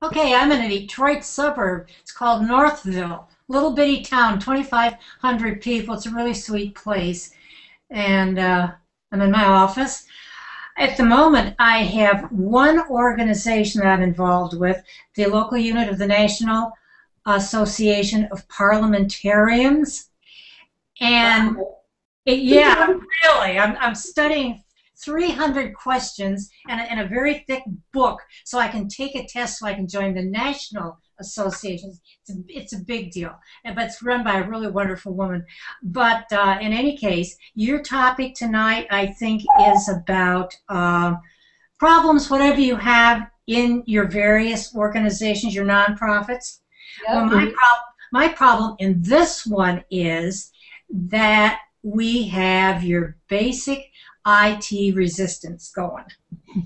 Okay, I'm in a Detroit suburb. It's called Northville. Little bitty town, 2,500 people. It's a really sweet place. And I'm in my office. At the moment, I have one organization that I'm involved with, the local unit of the National Association of Parliamentarians. And yeah, really, I'm studying 300 questions and a very thick book so I can take a test so I can join the National Association. It's a big deal, but it's run by a really wonderful woman. But in any case, your topic tonight, I think, is about problems, whatever you have in your various organizations, your nonprofits. Yep. Well, my problem in this one is that we have your basic IT resistance going.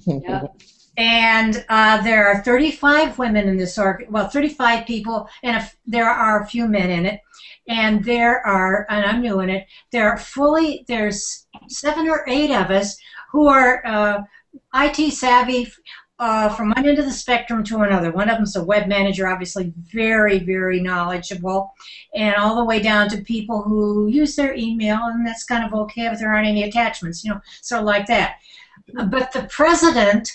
Yep. And there are 35 women in this well, 35 people, and there are a few men in it. And and I'm new in it, there's 7 or 8 of us who are IT savvy from one end of the spectrum to another. One of them's a web manager, obviously very, very knowledgeable, and all the way down to people who use their email, and that's kind of okay if there aren't any attachments, sort of like that. But the president,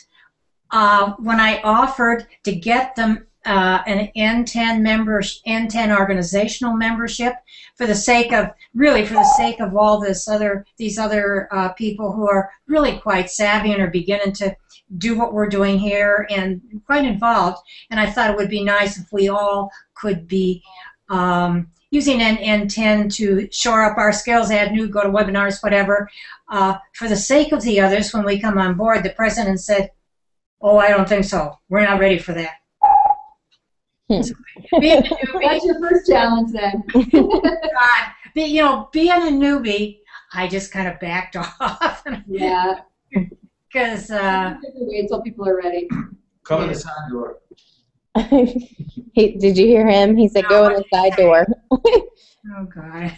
when I offered to get them an N10 organizational membership, for the sake of all these other people who are really quite savvy and are beginning to do what we're doing here and quite involved, and I thought it would be nice if we all could be using N10 to shore up our skills, add new, go to webinars, whatever. For the sake of the others, when we come on board, the president said, "Oh, I don't think so. We're not ready for that." That's your first challenge then. Being a newbie, I just kind of backed off. Yeah. Because wait until people are ready. Come in the side door. Did you hear him? He said, "Go in the side door." Oh God.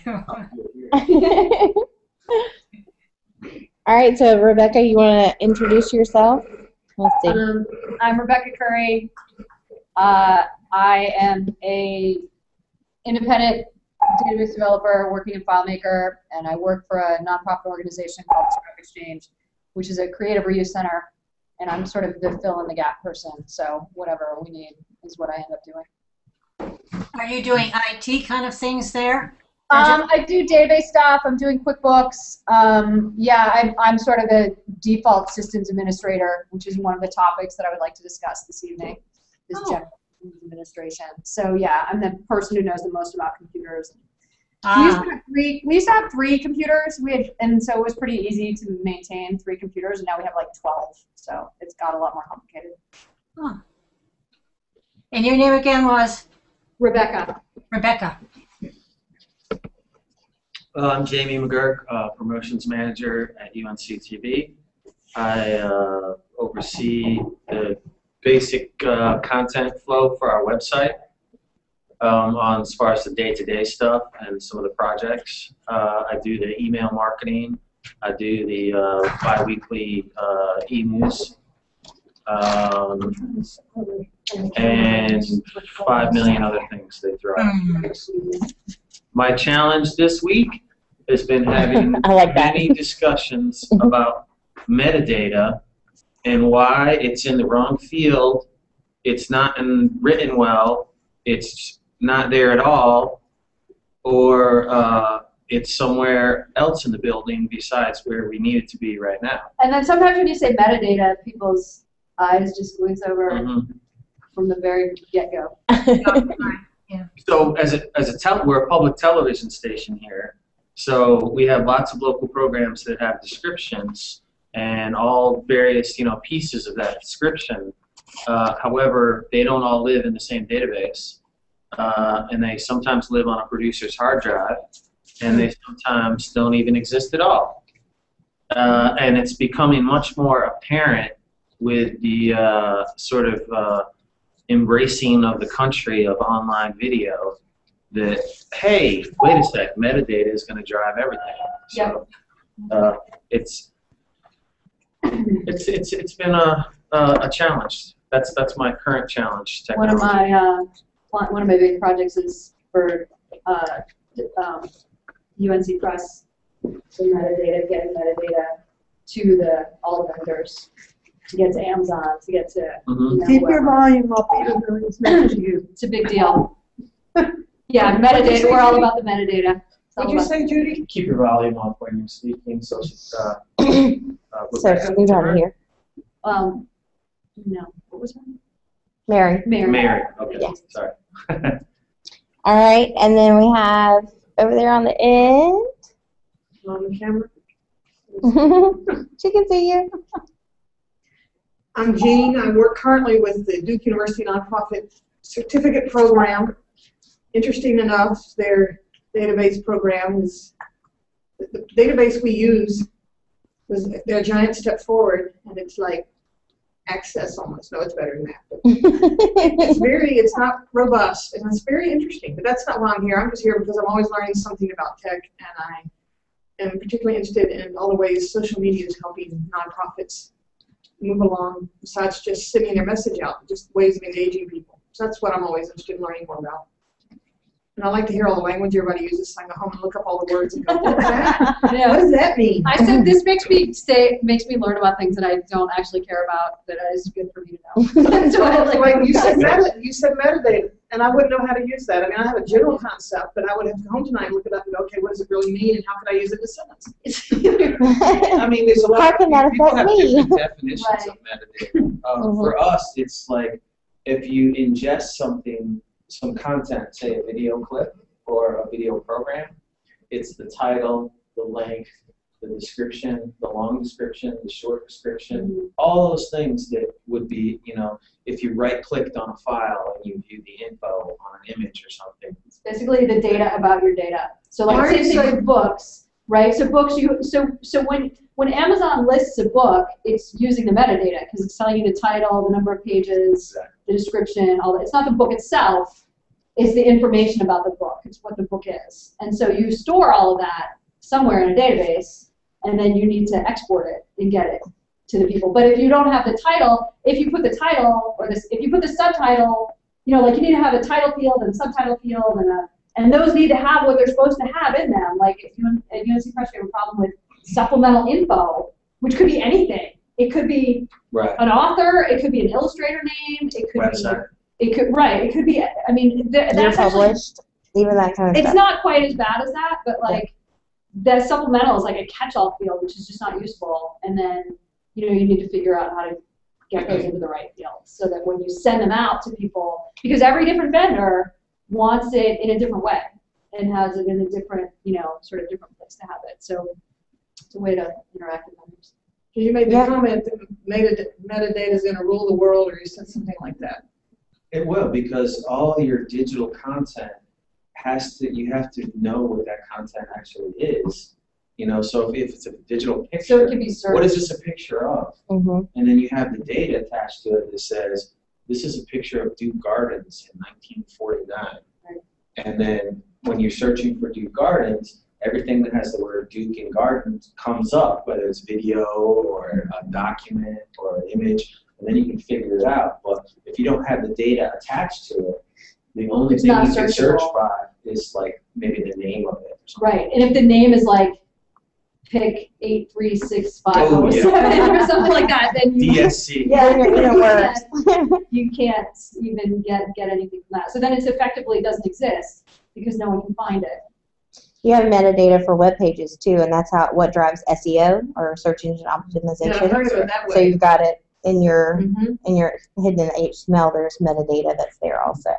All right. So Rebecca, you want to introduce yourself? Let's see. I'm Rebecca Currie. I am a independent database developer working in FileMaker, and I work for a nonprofit organization called Scrap Exchange, which is a creative reuse center, and I'm sort of the fill-in-the-gap person, so whatever we need is what I end up doing. Are you doing IT kind of things there? I do database stuff. I'm doing QuickBooks. Yeah, I'm sort of the default systems administrator, which is one of the topics that I would like to discuss this evening, is general administration. So yeah, I'm the person who knows the most about computers. We used to have 3 computers. And so it was pretty easy to maintain 3 computers, and now we have like 12. So it's got a lot more complicated. Huh. And your name again was? Rebecca. Rebecca. I'm Jamie McGurt, promotions manager at UNC-TV. I oversee the basic content flow for our website on as far as the day-to-day stuff and some of the projects. I do the email marketing. I do the bi-weekly e-news. And 5 million other things they throw out. My challenge this week has been having many discussions about metadata and why it's in the wrong field, it's not written well, it's not there at all, or it's somewhere else in the building besides where we need it to be right now. And then sometimes when you say metadata, people's eyes just glaze over from the very get-go. Yeah. So we're a public television station here, so we have lots of local programs that have descriptions and all various pieces of that description. However, they don't all live in the same database, and they sometimes live on a producer's hard drive, and they sometimes don't even exist at all. And it's becoming much more apparent with the sort of embracing of the country of online video that, hey, wait a sec, metadata is going to drive everything. So it's been a challenge that's my current challenge. One of Technology. my big projects is for UNC Press, the metadata, getting metadata to all the vendors, to get to Amazon, to get to Keep whoever. your volume up, even though it's not to you. It's a big deal. Yeah, metadata. We're all about the metadata. What'd you say, Judy? Keep your volume up when you're speaking. So, So she's on here. No. What was her name? Mary. Mary. Okay. Yeah. Sorry. All right, and then we have over there on the end. On the camera. She can see you. I'm Jeanne. I work currently with the Duke University Nonprofit Certificate Program. Interesting enough, their database program is, the database we use was their giant step forward, and it's like Access almost. No, it's better than that. But it's not robust, and it's very interesting. But that's not why I'm here. I'm just here because I'm always learning something about tech, and I am particularly interested in all the ways social media is helping nonprofits move along, besides just sending their message out, just ways of engaging people. So that's what I'm always interested in learning more about. And I like to hear all the language everybody uses, so I go home and look up all the words and go, what's that? Yeah. What does that mean? I said this makes me learn about things that I don't actually care about. That is good for me to know. So I Like you said metadata, and I wouldn't know how to use that. I mean, I have a general concept, but I would have to go home tonight and look it up and go, okay, what does it really mean, and how could I use it in a sentence? I mean, there's a lot How can that People affect have me? different definitions of metadata. For us, it's like if you ingest something, some content, say a video clip or a video program, it's the title, the length, the description, the long description, the short description, all those things that would be, if you right-clicked on a file and you view the info on an image or something. It's basically the data about your data. So like Why are same you thing saying- with books, right? So books, so when Amazon lists a book, it's using the metadata because it's telling you the title, the number of pages, the description, all that. It's not the book itself. It's the information about the book. It's what the book is. And so you store all of that somewhere in a database, and then you need to export it and get it to the people. But if you don't have the title, if you put the title or if you put the subtitle, like you need to have a title field and a subtitle field, and those need to have what they're supposed to have in them. Like if you at UNC Press you have a problem with supplemental info, which could be anything. It could be an author. It could be an illustrator name. It could Website. It could be. I mean, You're that's actually. published, even that kind of It's stuff. not quite as bad as that, but like the supplemental is like a catch-all field, which is just not useful. And then you need to figure out how to get those into the right fields so that when you send them out to people, because every different vendor wants it in a different way and has it in a different, sort of different place to have it. So it's a way to interact with vendors. Because you made the comment that metadata is going to rule the world, or you said something like that. It will, because all your digital content you have to know what that content actually is. So if it's a digital picture, So it can be searched. what is this a picture of? Mm-hmm. And then you have the data attached to it that says, this is a picture of Duke Gardens in 1949. Right. And then when you're searching for Duke Gardens, everything that has the word Duke and Gardens comes up, whether it's video or a document or an image, and then you can figure it out. But if you don't have the data attached to it, the only It's thing not you can search searchable. by is like maybe the name of it or something. Right, and if the name is like pick 83650 or something like that, then you DSC. you can't even get anything from that. So then it effectively doesn't exist because no one can find it. You have metadata for web pages too, and that's what drives SEO or search engine optimization. Yeah, I've heard of it that way. So you've got it in your Mm-hmm. hidden in HTML. There's metadata that's there also.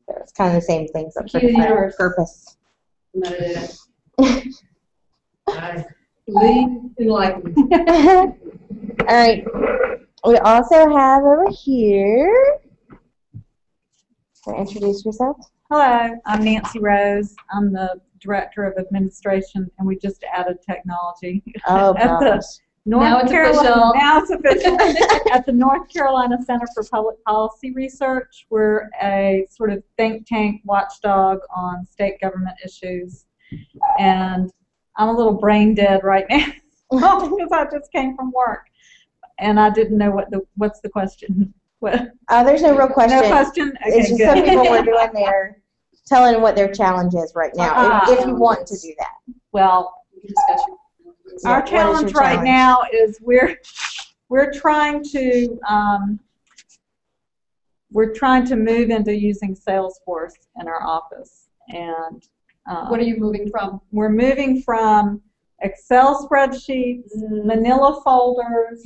So it's kind of the same things, but for Key to the different universe. purpose. Metadata. I lead enlightenment. All right. We also have over here. Introduce yourself. Hello, I'm Nancy Rose. I'm the Director of Administration, and we just added technology. Oh, At the gosh. Now it's official. Now it's official. At the North Carolina Center for Public Policy Research, we're a sort of think tank watchdog on state government issues. And I'm a little brain dead right now because I just came from work. And I didn't know what's the question. What? There's no real question. No question? Okay, It's just good. some people were doing telling what their challenge is right now, if you want to do that. Well, our What is challenge your right challenge? now is we're trying to move into using Salesforce in our office, and What are you moving from? we're moving from Excel spreadsheets, Manila folders,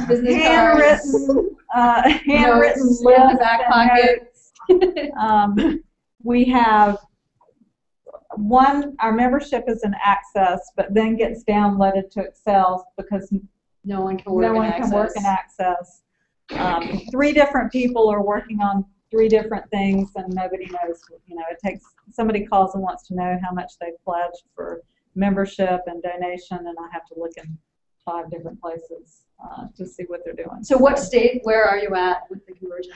Business handwritten Notes lists in the back and pocket. notes. We have our membership is in Access, but then gets downloaded to Excel because No one can no one can work in Access. 3 different people are working on 3 different things, and nobody knows. It takes somebody calls and wants to know how much they've pledged for membership and donation, and I have to look in 5 different places to see what they're doing. So where are you at with the conversion?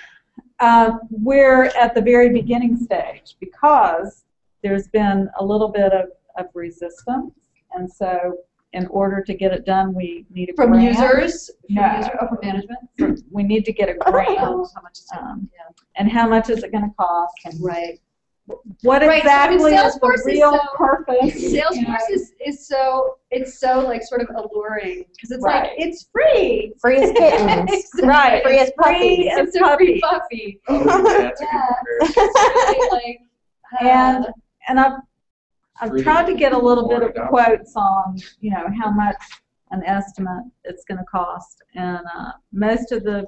We're at the very beginning stage because there's been a little bit of resistance, and so in order to get it done, we need a From grant. users? No. From management? We need to get a grant. How much is it? And how much is it going to cost? And Right. what Right, so, I mean, exactly is Salesforce the is real so- purpose? Salesforce is so like sort of alluring because it's Right. like it's free. Free as kittens. Right. Free as puppies. Free as It's a free puppies. puppy. Oh, yeah, that's a Yeah. good comparison. It's really like, And I've Free tried to get a little bit of $4. quotes on how much an estimate it's going to cost, and most of the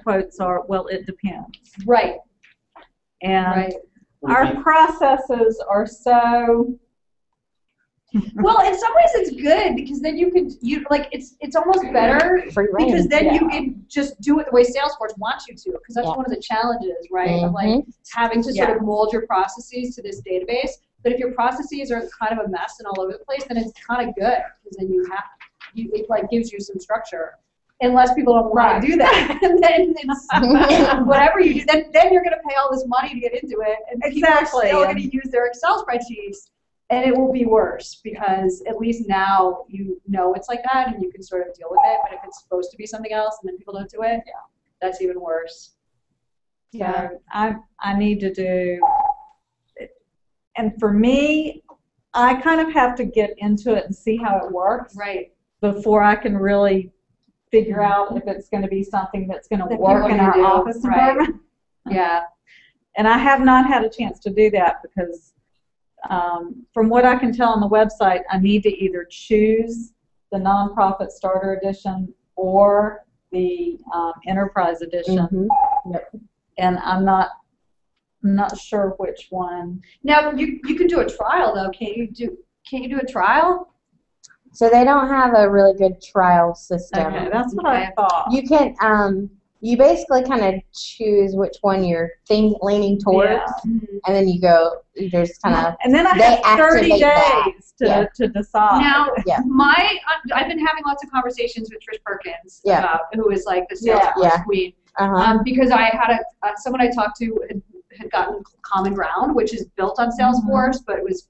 quotes are, well, it depends. right. And Right. our processes are so Well, in some ways it's good because then it's almost better Free reign. because then Yeah. you can just do it the way Salesforce wants you to, because that's Yeah. one of the challenges, right? Of like having to sort of mold your processes to this database. But if your processes are kind of a mess and all over the place, then it's kind of good because then it like gives you some structure. Unless people don't want to do that, and then it's whatever you do, then you're going to pay all this money to get into it, and people are Exactly. still going to use their Excel spreadsheets. And it will be worse because at least now you know it's like that and you can sort of deal with it. But if it's supposed to be something else and then people don't do it, that's even worse. So I need to do, and for me, I kind of have to get into it and see how it works Right. before I can really figure out if it's going to be something that's going to That work people in are our gonna do, office right. environment. Yeah. And I have not had a chance to do that because from what I can tell on the website, I need to either choose the nonprofit starter edition or the enterprise edition, and I'm not sure which one. Now you can do a trial though. Can't you do a trial? So they don't have a really good trial system. Okay, that's what I thought. You can you basically kind of choose which one you're leaning towards, Yeah. and then you go. There's kind of And then I they have 30 activate that. days to decide. Now, Yeah. I've been having lots of conversations with Trish Perkins, Yeah. who is like the Yeah. Salesforce queen, Uh-huh. because I had someone I talked to had gotten Common Ground, which is built on Salesforce, but it was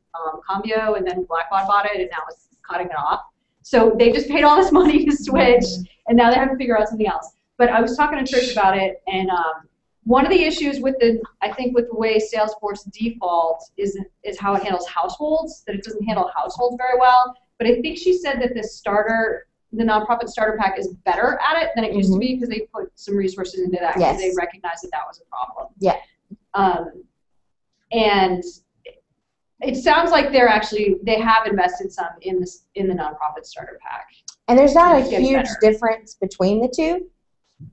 Combio, and then Blackbaud bought it, and now it's cutting it off. So they just paid all this money to switch, and now they have to figure out something else. But I was talking to Trish about it, and one of the issues with the way Salesforce defaults is how it handles households, that it doesn't handle households very well. But I think she said that the nonprofit starter pack is better at it than it used to be because they put some resources into that because they recognized that was a problem. Yeah. And it sounds like they have invested some in the nonprofit starter pack. And there's not a It's getting huge better. difference between the two.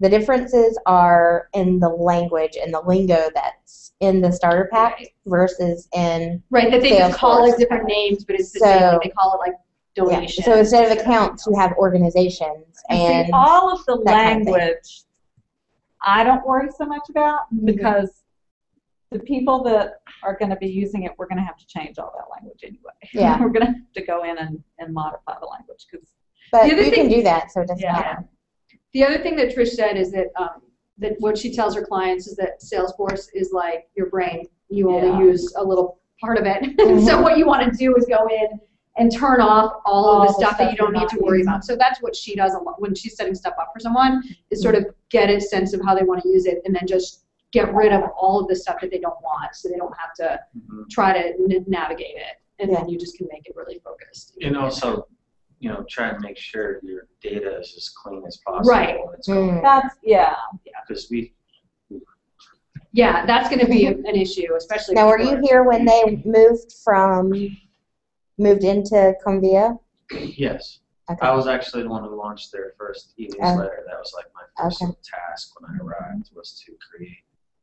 The differences are in the language and the lingo that's in the starter pack versus in Right, that they just call it Salesforce. different names, but it's the same. Like they call it like donation. So instead of accounts, you have organizations, and see, all of the that kind of thing. language I don't worry so much about because the people that are going to be using it, we're going to have to change all that language anyway. Yeah. We're going to have to go in and modify the language. but The other you can thing- do that, so it doesn't Yeah. matter. The other thing that Trish said is that that what she tells her clients is that Salesforce is like your brain. You only use a little part of it. So what you want to do is go in and turn off all of the the stuff that you stuff don't you're need to not worry using. about. So that's what she does a lot when she's setting stuff up for someone, is sort of get a sense of how they want to use it and then just get rid of all of the stuff that they don't want, so they don't have to try to navigate it, and then you just can make it really focused. And also, you know, try and make sure your data is as clean as possible. Right. When it's going, That's, yeah. because we. Yeah, that's going to be an issue, especially. Now, were for- you here when they moved into Convio? Yes. Okay. I was actually the one who launched their first e-newsletter. That was like my first Okay. task when I arrived, was to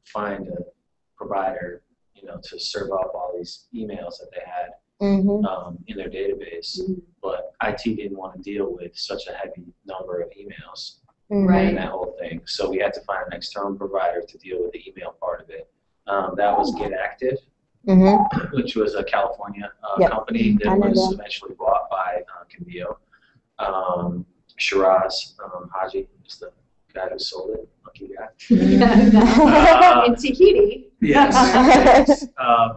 find a provider, you know, to serve up all these emails that they had Mm-hmm. in their database. But IT didn't want to deal with such a heavy number of emails Right. and that whole thing. So we had to find an external provider to deal with the email part of it. That was GetActive, Mm-hmm. which was a California Yep. company that I know was them. eventually bought by Convio. Shiraz Haji is the guy who sold it. Lucky guy. In Tahiti. Yes.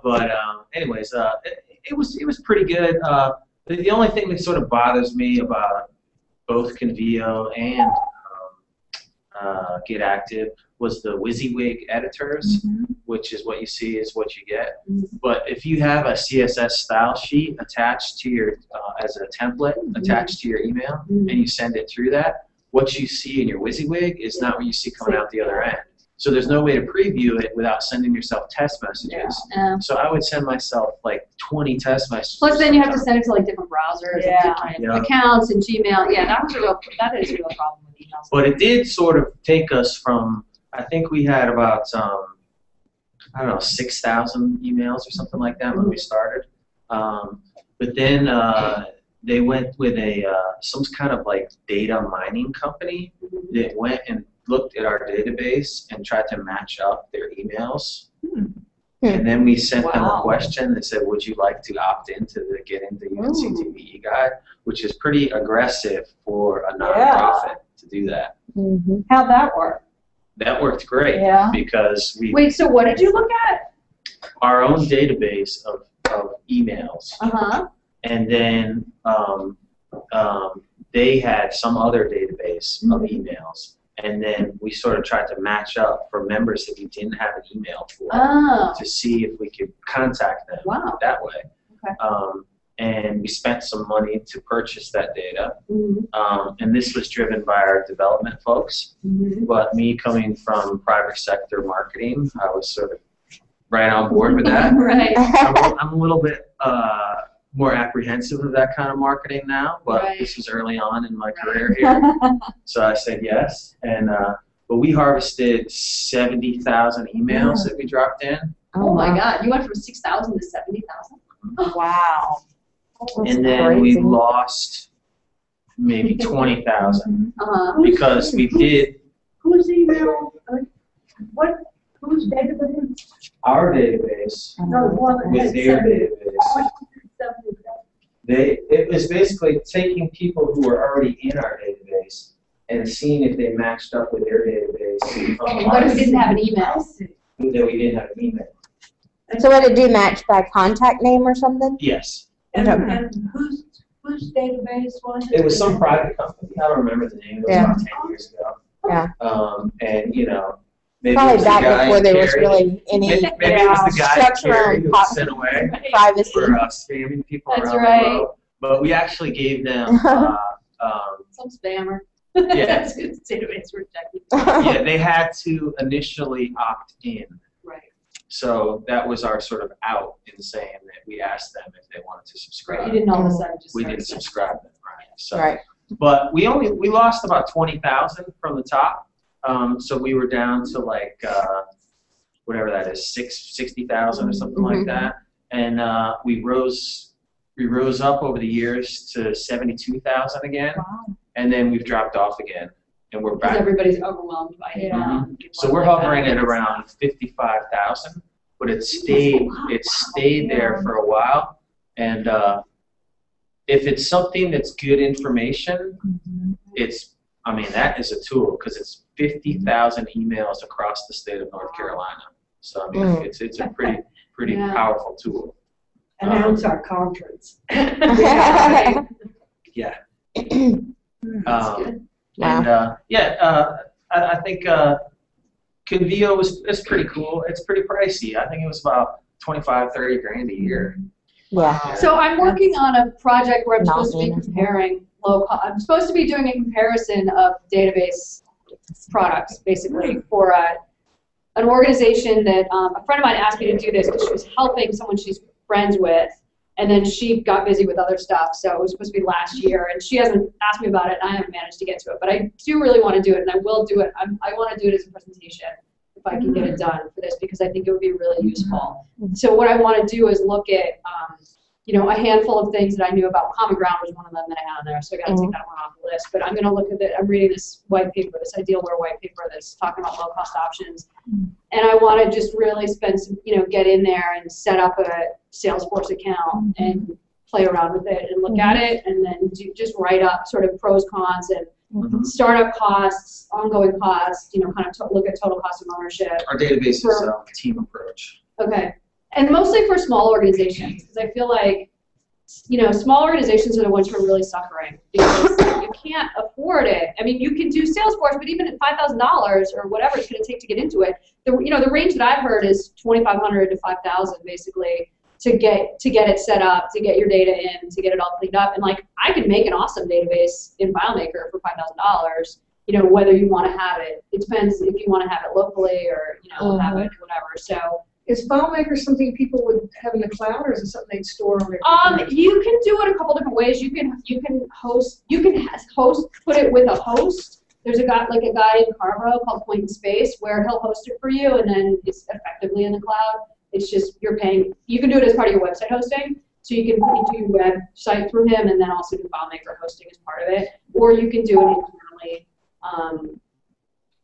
But anyways, it was pretty good. The only thing that sort of bothers me about both Convio and GetActive was the WYSIWYG editors, which is what you see is what you get. But if you have a CSS style sheet attached to your, as a template attached to your email, and you send it through that, what you see in your WYSIWYG is not what you see coming out the other end. So there's no way to preview it without sending yourself test messages. So I would send myself like 20 test messages. Plus, then you have to send it to like different browsers Yeah. and different accounts and Gmail. Yeah, that is a real problem with emails. But it did sort of take us from, I think we had about, I don't know, 6,000 emails or something like that when we started. But then they went with some kind of like data mining company that went and looked at our database and tried to match up their emails. And then we sent them a question that said, would you like to opt into the Get Into UNC-TV guide, which is pretty aggressive for a nonprofit to do that. How'd that work? That worked great because we Wait, so what did you look at? our own database of emails, and then they had some other database of emails, and then we sort of tried to match up for members that we didn't have an email for to see if we could contact them that way. And we spent some money to purchase that data, and this was driven by our development folks. But me coming from private sector marketing, I was sort of right on board with that. Right. I'm a little bit more apprehensive of that kind of marketing now, but this was early on in my career here, so I said yes. And but we harvested 70,000 emails that we dropped in. Oh my God, you went from 6,000 to 70,000. Wow. And then we lost maybe 20,000 because we did Whose email? Whose database? our database No, the one that with had their 70. database. It was basically taking people who were already in our database and seeing if they matched up with their database. But if we didn't have an email. That we didn't have an email. So what did it do, match by contact name or something? Yes. And whose database was it? It was some private company. I don't remember the name. It was about 10 years ago. Yeah. And, you know, maybe it Probably was the back guy before in there was Currie. really any Maybe it was the guy in structure Currie on who was sent away privacy. for spamming people That's around right. the world. But we actually gave them, Some spammer. Yeah. That's good. Database rejected. yeah, they had to initially opt in. Right. So that was our sort of out in saying that we asked them if they wanted to subscribe. You didn't all of a sudden just We start didn't sending subscribe them, right? So, Right. but we lost about 20,000 from the top. So we were down to like whatever that is, 60,000 or something like that. And we rose up over the years to 72,000 again. Wow. And then we've dropped off again, and we're Because back. everybody's overwhelmed by it. So we're hovering at around 55,000, but it stayed there for a while. And if it's something that's good information, that is a tool because it's 50,000 emails across the state of North Carolina. So I mean, it's a pretty Yeah. powerful tool. announce our conference. Yeah. Yeah. I think Convio is pretty cool. It's pretty pricey. I think it was about 25, 30 grand a year. Yeah. So I'm working on a project where I'm supposed to be comparing I'm supposed to be doing a comparison of database products, basically, for an organization that a friend of mine asked me to do this because she was helping someone she's friends with, and then she got busy with other stuff, so it was supposed to be last year, and she hasn't asked me about it, and I haven't managed to get to it, but I do really want to do it, and I will do it. I want to do it as a presentation if I can get it done for this, because I think it would be really useful. So what I want to do is look at a handful of things that I knew about. Common Ground was one of them that I had on there, so I got to take that one off the list. But I'm going to look at it. I'm reading this white paper, this Idealware white paper that's talking about low-cost options, and I want to just really spend some, get in there and set up a Salesforce account and play around with it and look at it, and then just write up sort of pros, cons, and startup costs, ongoing costs. Kind of look at total cost of ownership. Our database is a team approach. Okay. And mostly for small organizations, because I feel like, small organizations are the ones who are really suffering because you can't afford it. I mean, you can do Salesforce, but even at $5,000 or whatever it's going to take to get into it, the range that I've heard is $2,500 to $5,000 basically to get it set up, to get your data in, to get it all cleaned up. And I can make an awesome database in FileMaker for $5,000. Whether you want to have it, it depends if you want to have it locally or have it whatever. So. Is FileMaker something people would have in the cloud, or is it something they'd store on their computer? You can do it a couple different ways. You can put it with a host. There's a guy in Carvo called Point in Space where he'll host it for you, and then it's effectively in the cloud. It's just you're paying. You can do it as part of your website hosting, so you can do your website through him, and then also do FileMaker hosting as part of it. Or you can do it internally,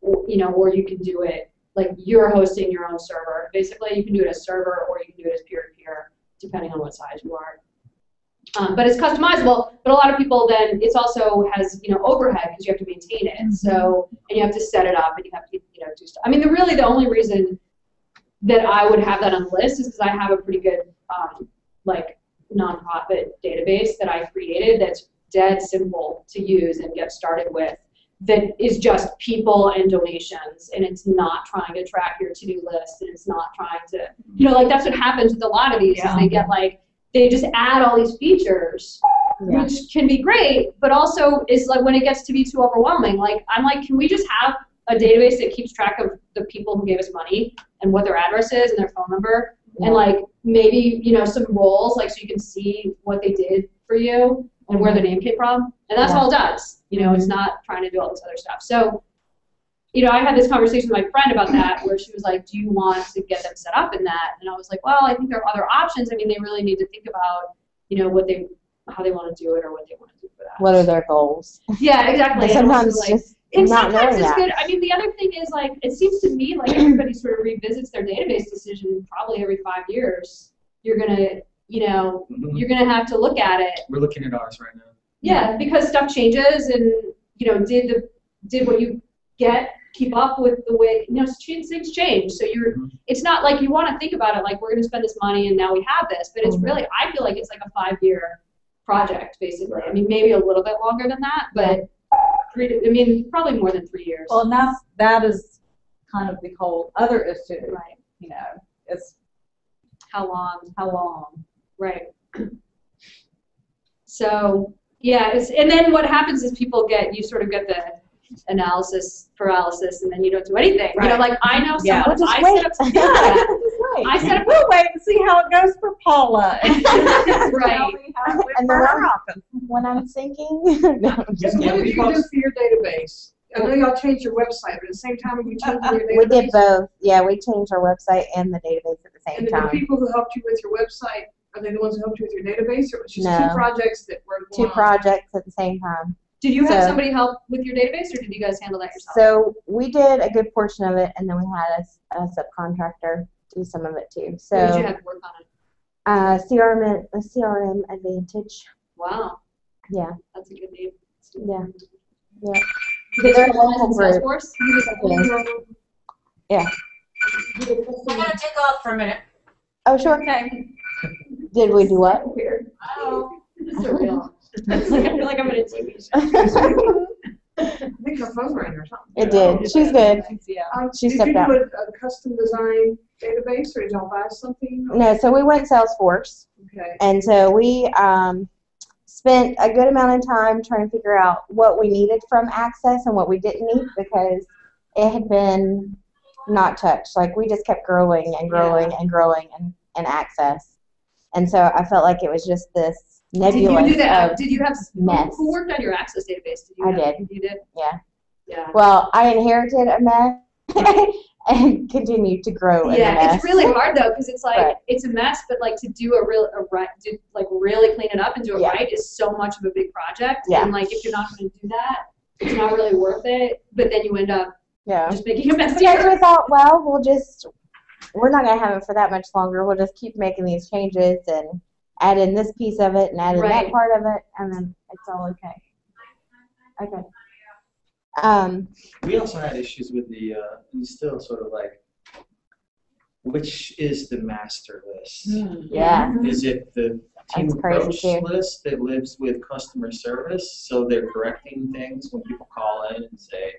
or you can do it. Like you're hosting your own server. Basically, you can do it as server or you can do it as peer-to-peer, depending on what size you are. But it's customizable. But a lot of people then, it also has overhead because you have to maintain it. So and you have to set it up and you have to do stuff. I mean, the only reason that I would have that on the list is because I have a pretty good nonprofit database that I created that's dead simple to use and get started with. That is just people and donations, and it's not trying to track your to-do list, and it's not trying to, that's what happens with a lot of these. Is they get they just add all these features, which can be great, but also is when it gets to be too overwhelming. I'm can we just have a database that keeps track of the people who gave us money and what their address is and their phone number, and maybe some roles, so you can see what they did for you and where the name came from, and that's all it does. It's not trying to do all this other stuff. So, I had this conversation with my friend about that, where she was like, do you want to get them set up in that? And I was like, well, I think there are other options. I mean, they really need to think about, how they want to do it or what they want to do for that. What are their goals? Yeah, exactly. Sometimes sometimes it's good. I mean, the other thing is, it seems to me like everybody sort of revisits their database decision probably every 5 years. You're going to, you're going to have to look at it. We're looking at ours right now. Yeah, because stuff changes, and did what you get keep up with the way things change. So it's not like you want to think about it like we're going to spend this money and now we have this, but it's really I feel like it's like a 5-year project basically. I mean maybe a little bit longer than that, but probably more than 3 years. Well, and that is kind of the whole other issue, right? It's how long, right? So. Yeah, and then what happens is you sort of get the analysis paralysis, and then you don't do anything. Right. I know someone. Yeah. I set up. We'll wait and see how it goes for Paula. Right. And when I'm thinking, Just what did you do for your database? I know y'all changed your website, but at the same time, you changed your database. We did both. Yeah, we changed our website and the database at the same time. And the people who helped you with your website, are they the ones who helped you with your database, or was it just two projects that were going on? 2 projects at the same time. Did you have somebody help with your database, or did you guys handle that yourself? So we did a good portion of it, and then we had a subcontractor do some of it too. So what did you have to work on it? CRM Advantage. Wow. Yeah. That's a good name. Yeah. Yeah. They're a local group. Salesforce? Yeah. I'm going to take off for a minute. Oh, sure. Okay. Did we do what? Weird. Oh. It's surreal. It's like, I feel like I'm in a TV show. I think her phone rang or something. It did. She's good. Yeah. She Did stepped you out. do a custom design database, or did y'all buy something? No, so we went Salesforce, Okay. and so we spent a good amount of time trying to figure out what we needed from Access and what we didn't need, because it had been not touched. Like, we just kept growing and growing and growing in Access. And so I felt like it was just this nebulous Did you do that? of Did you have mess. Who worked on your Access database? Did you I have, did. You did? Yeah. Yeah. Well, I inherited a mess and continued to grow in a Yeah, mess. it's really hard though, because it's like Right. it's a mess, but like to do like really clean it up and do it Yeah. right is so much of a big project. Yeah. And like if you're not going to do that, it's not really worth it. But then you end up Yeah. just making a mess. Because we thought, well, we're not going to have it for that much longer. We'll just keep making these changes and add in this piece of it and add in Right. that part of it, and then it's all okay. Okay. We also had issues with the, and still sort of like, which is the master list? Yeah. Is it the team That's crazy, approach too. list that lives with customer service, so they're correcting things when people call in and say,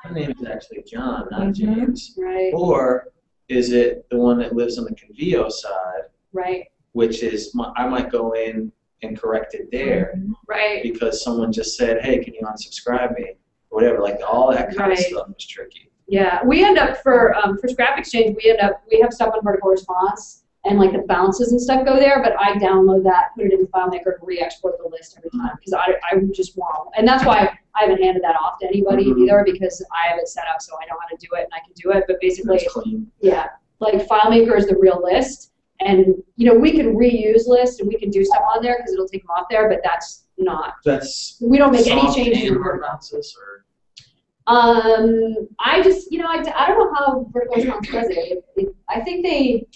my name is actually John, not James? Right. Or is it the one that lives on the Convio side, Right. which is, I might go in and correct it there Right. because someone just said, hey, can you unsubscribe me? Or whatever, like all that kind of Right. stuff was tricky. Yeah, we end up for Scrap Exchange, we have stuff on vertical response, and like the bounces and stuff go there, but I download that, put it in the FileMaker, and re-export the list every time, because I just want, and that's why I haven't handed that off to anybody either, because I have it set up so I know how to do it and I can do it, but basically, It's clean. yeah, like FileMaker is the real list, and we can reuse lists and we can do stuff on there because it'll take them off there, but that's not, That's we don't make any soft changes and in hard vertical. bounces, or I just, I don't know how vertical response does it. I think they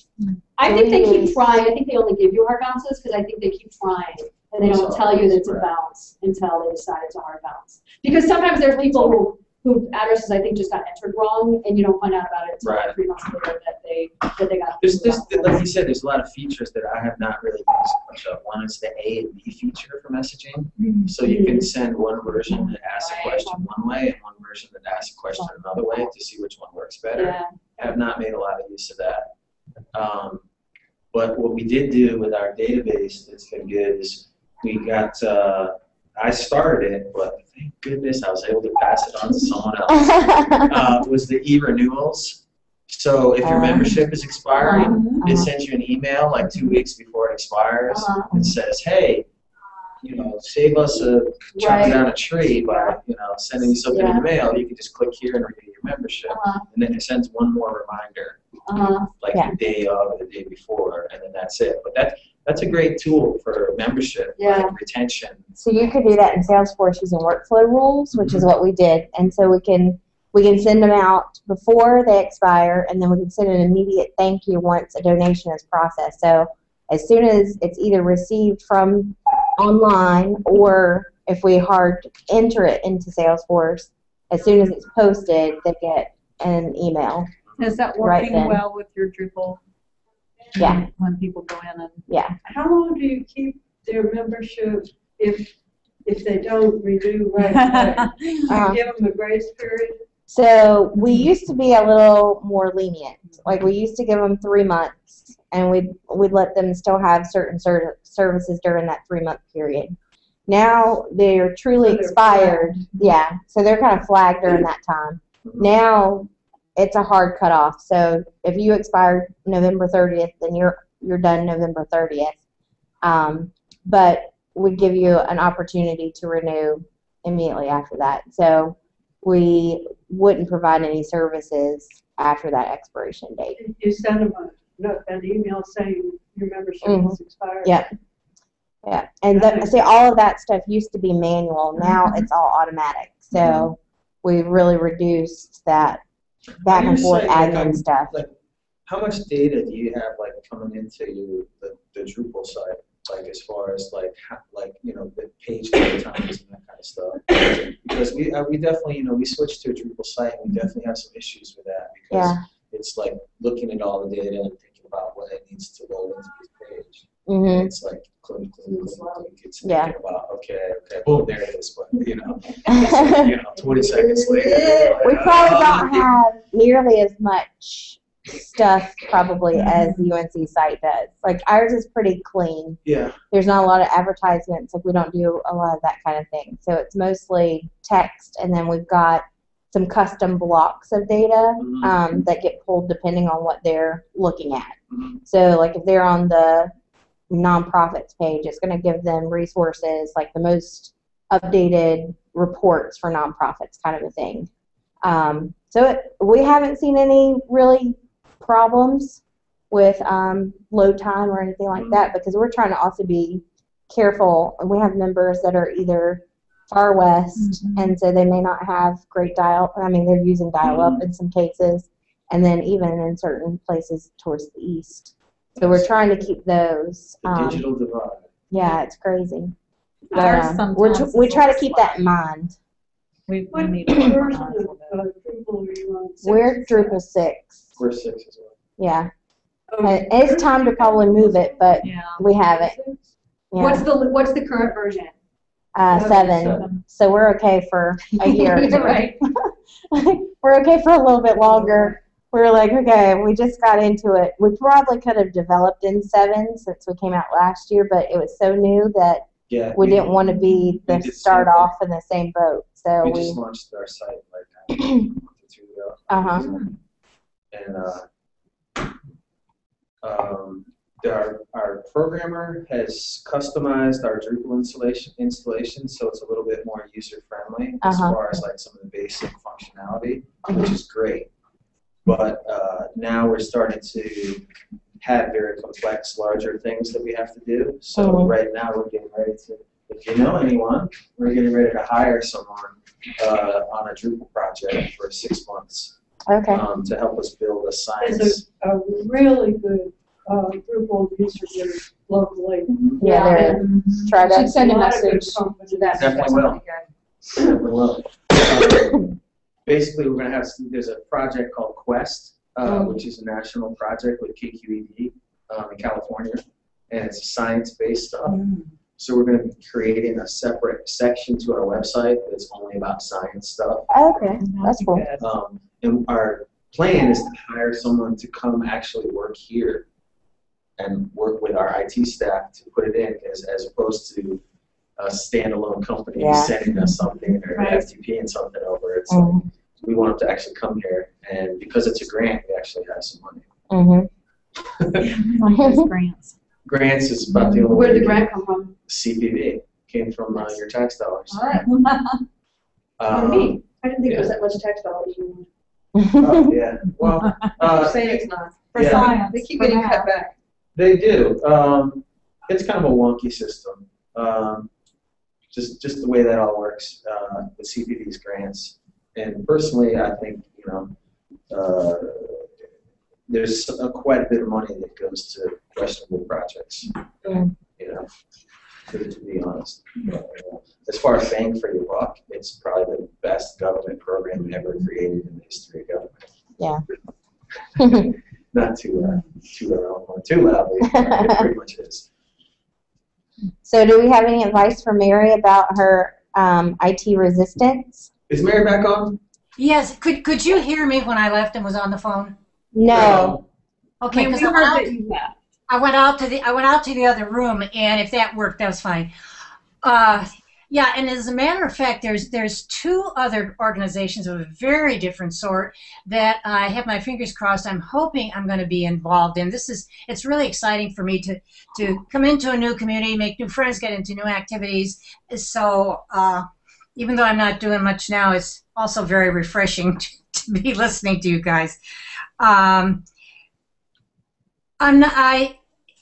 keep trying. I think they only give you hard bounces because I think they keep trying and they don't tell you that it's a bounce until they decide it's a hard bounce. Because sometimes there's people who addresses I think just got entered wrong and you don't find out about it until like 3 months later that they got. there's like you said, there's a lot of features that I have not really used much of. One is the A and B feature for messaging. So you can send one version that asks a question one way and one version that asks a question another way to see which one works better. Yeah. I have not made a lot of use of that. But what we did do with our database that's been good is we got, I started it, but thank goodness I was able to pass it on to someone else, was the e-renewals. So if your membership is expiring, it sends you an email like 2 weeks before it expires. It says, hey, save us chopping down a tree by, sending you something in the mail. You can just click here and renew your membership. And then it sends one more reminder, like the day of or the day before, and then that's it. But that's a great tool for membership, like retention. So you could do that in Salesforce using workflow rules, which is what we did. And so we can send them out before they expire, and then we can send an immediate thank you once a donation is processed. So as soon as it's either received from online or if we hard enter it into Salesforce, as soon as it's posted, they get an email. Is that Right working then. well with your Drupal? Yeah. When people go in and How long do you keep their membership if they don't renew right away? Do you give them a grace period? So we used to be a little more lenient. Like we used to give them 3 months, and we'd let them still have certain services during that 3-month period. Now they're truly So they're expired. Yeah, so they're kind of flagged during that time. Now it's a hard cutoff. So if you expired November 30th, then you're done November 30th. But we give you an opportunity to renew immediately after that. So we wouldn't provide any services after that expiration date. You send them an email saying your membership is expired? Yeah. Yeah. And see, all of that stuff used to be manual. Now it's all automatic. So we've really reduced that back and forth admin stuff. Like, how much data do you have coming into the Drupal site? Like as far as the page load times and that kind of stuff. Because we definitely we switched to a Drupal site and we definitely have some issues with that because it's like looking at all the data and thinking about what it needs to load into this page. Mhm. It's like click, click, click, click. It's Yeah. thinking about, okay, boom, there it is. But, it's like, 20 seconds later. you're like, We probably "Ah." don't have nearly as much stuff probably as the UNC site does. Like ours is pretty clean. Yeah. There's not a lot of advertisements. Like we don't do a lot of that kind of thing. So it's mostly text, and then we've got some custom blocks of data that get pulled depending on what they're looking at. So like if they're on the nonprofits page, it's going to give them resources like the most updated reports for nonprofits, kind of a thing. We haven't seen any really problems with load time or anything like that, because we're trying to also be careful. We have members that are either far west, and so they may not have great they're using dial-up in some cases, and then even in certain places towards the east. So we're trying to keep those. The digital divide. Yeah, it's crazy. Ours But, sometimes we is try to less keep like- that in mind. We What need version to of work on it a little bit. Drupal are you on? We're Drupal 6. We're 6 as well. Yeah. Oh, And it's time to probably move it, but Yeah. we haven't. Yeah. What's the current version? 7. So we're okay for a year. Right. We're okay for a little bit longer. We're like, okay, we just got into it. We probably could have developed in 7 since we came out last year, but it was so new that we didn't want to be we the did start same thing. off in the same boat. So We we, just launched our site like a month or 2 ago. And our programmer has customized our Drupal installation, so it's a little bit more user friendly as far as like some of the basic functionality, which is great. But now we're starting to have very complex, larger things that we have to do. So right now we're getting ready to, if you know anyone, we're getting ready to hire someone on a Drupal project for 6 months to help us build a science. There's a really good Drupal user group locally. yeah, try Should to. send a lot of good message companies. to that. Definitely will. Definitely will. Basically, we're going to have there's a project called Quest, which is a national project with KQED in California, and it's science-based stuff. So we're going to be creating a separate section to our website that's only about science stuff. Okay, that's cool. And our plan is to hire someone to come actually work here and work with our IT staff to put it in, as opposed to a standalone company sending us something or FTP and something over. It's like we want them to actually come here, and because it's a grant, we actually have some money. Grants. Grants is about the only Where way did the you grant can- come from? CPV came from your tax dollars. All right. Um, I didn't think it was that much tax dollars. oh, yeah. Well, You're saying it's not. For Yeah. science. They keep for getting math. cut back. they do. It's kind of a wonky system. Just the way that all works with CPV's grants. And personally, I think there's quite a bit of money that goes to questionable projects. To be honest. But, as far as bang for your buck, it's probably the best government program ever created in the history of government. Not too loudly, but it pretty much is. So do we have any advice for Mary about her IT resistance? Is Mary back on? Yes. Could you hear me when I left and was on the phone? No. Okay, because I went out to the other room, and if that worked, that was fine. Yeah, and as a matter of fact, there's 2 other organizations of a very different sort that I have my fingers crossed. I'm hoping I'm going to be involved in. It's really exciting for me to come into a new community, make new friends, get into new activities. So even though I'm not doing much now, it's also very refreshing to be listening to you guys.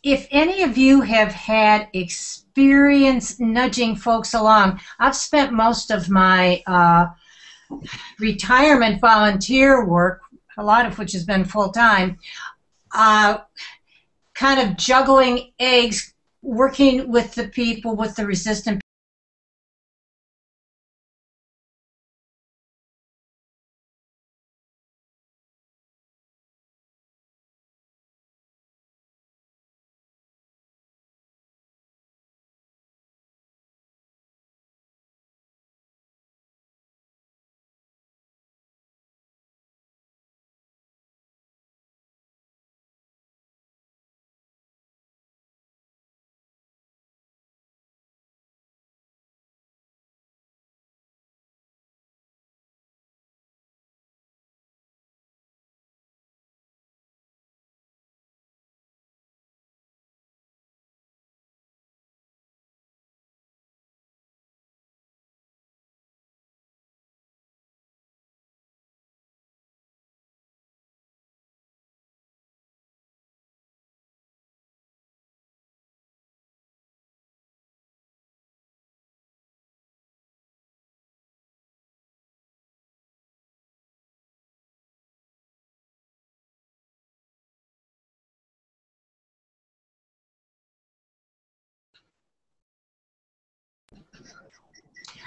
If any of you have had experience nudging folks along, I've spent most of my retirement volunteer work, a lot of which has been full-time, kind of juggling eggs, working with the people, with the resistant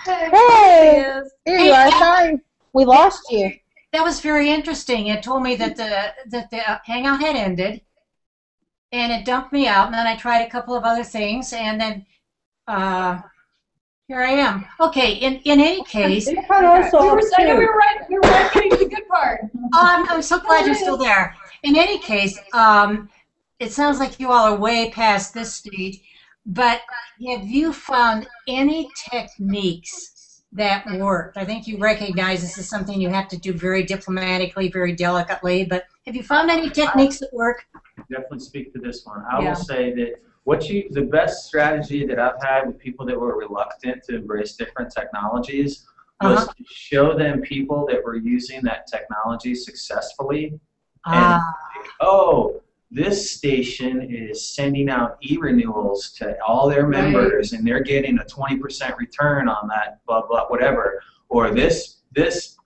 Hey, here you are. Sorry, we lost you. That was very interesting. It told me that the Hangout had ended, and it dumped me out. And then I tried a couple of other things, and then here I am. Okay. In any case, I know we were right getting to the good part. I'm so glad you're still there. In any case, it sounds like you all are way past this stage. But have you found any techniques that worked? I think you recognize this is something you have to do very diplomatically, very delicately, but have you found any techniques that work? Definitely speak to this one. I will say that the best strategy that I've had with people that were reluctant to embrace different technologies was to show them people that were using that technology successfully. And oh, this station is sending out e-renewals to all their members, and they're getting a 20% return on that, blah, blah, whatever. Or this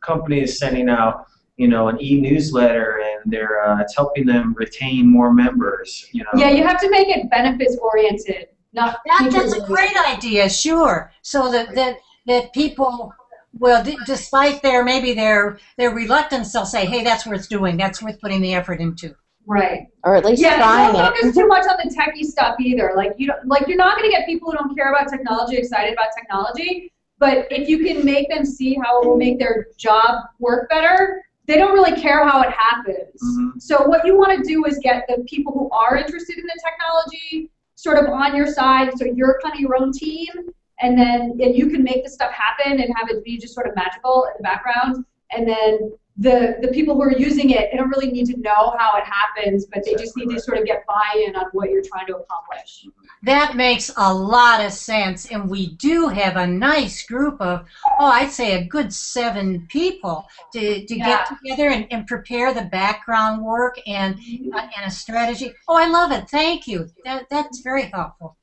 company is sending out, an e-newsletter, and it's helping them retain more members. Yeah, you have to make it benefits oriented, not. That's a great idea. Sure. So that people will, despite their reluctance, they'll say, hey, that's worth doing. That's worth putting the effort into. Right. Or at least trying don't focus too much on the techie stuff either. You're not going to get people who don't care about technology excited about technology. But if you can make them see how it will make their job work better, they don't really care how it happens. So what you want to do is get the people who are interested in the technology sort of on your side. So you're kind of your own team, and you can make this stuff happen and have it be just sort of magical in the background. And then the people who are using it, they don't really need to know how it happens, but they just need to sort of get buy-in on what you're trying to accomplish. That makes a lot of sense, and we do have a nice group of, I'd say a good 7 people to get together and prepare the background work and a strategy. Oh, I love it. Thank you. That's very helpful.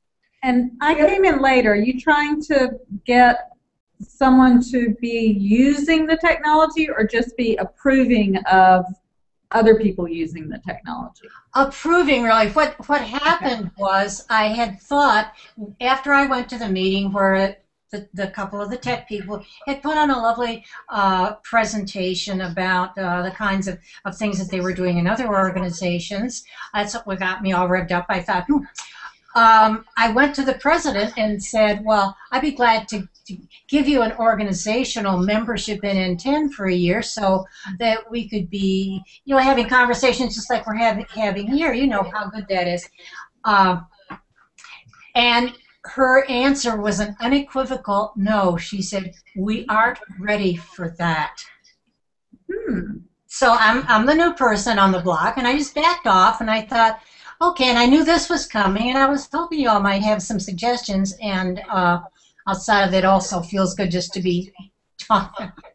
And I came in later. Are you trying to get someone to be using the technology or just be approving of other people using the technology? Approving, really. What happened was I had thought, after I went to the meeting where the couple of the tech people had put on a lovely presentation about the kinds of things that they were doing in other organizations. That's what got me all revved up. I thought, I went to the president and said, well, I'd be glad to give you an organizational membership in N10 for a year so that we could be, having conversations just like we're having here. You know how good that is. And her answer was an unequivocal no. She said, we aren't ready for that. So I'm the new person on the block, and I just backed off, and I thought, okay, and I knew this was coming, and I was hoping you all might have some suggestions, and outside of it also feels good just to be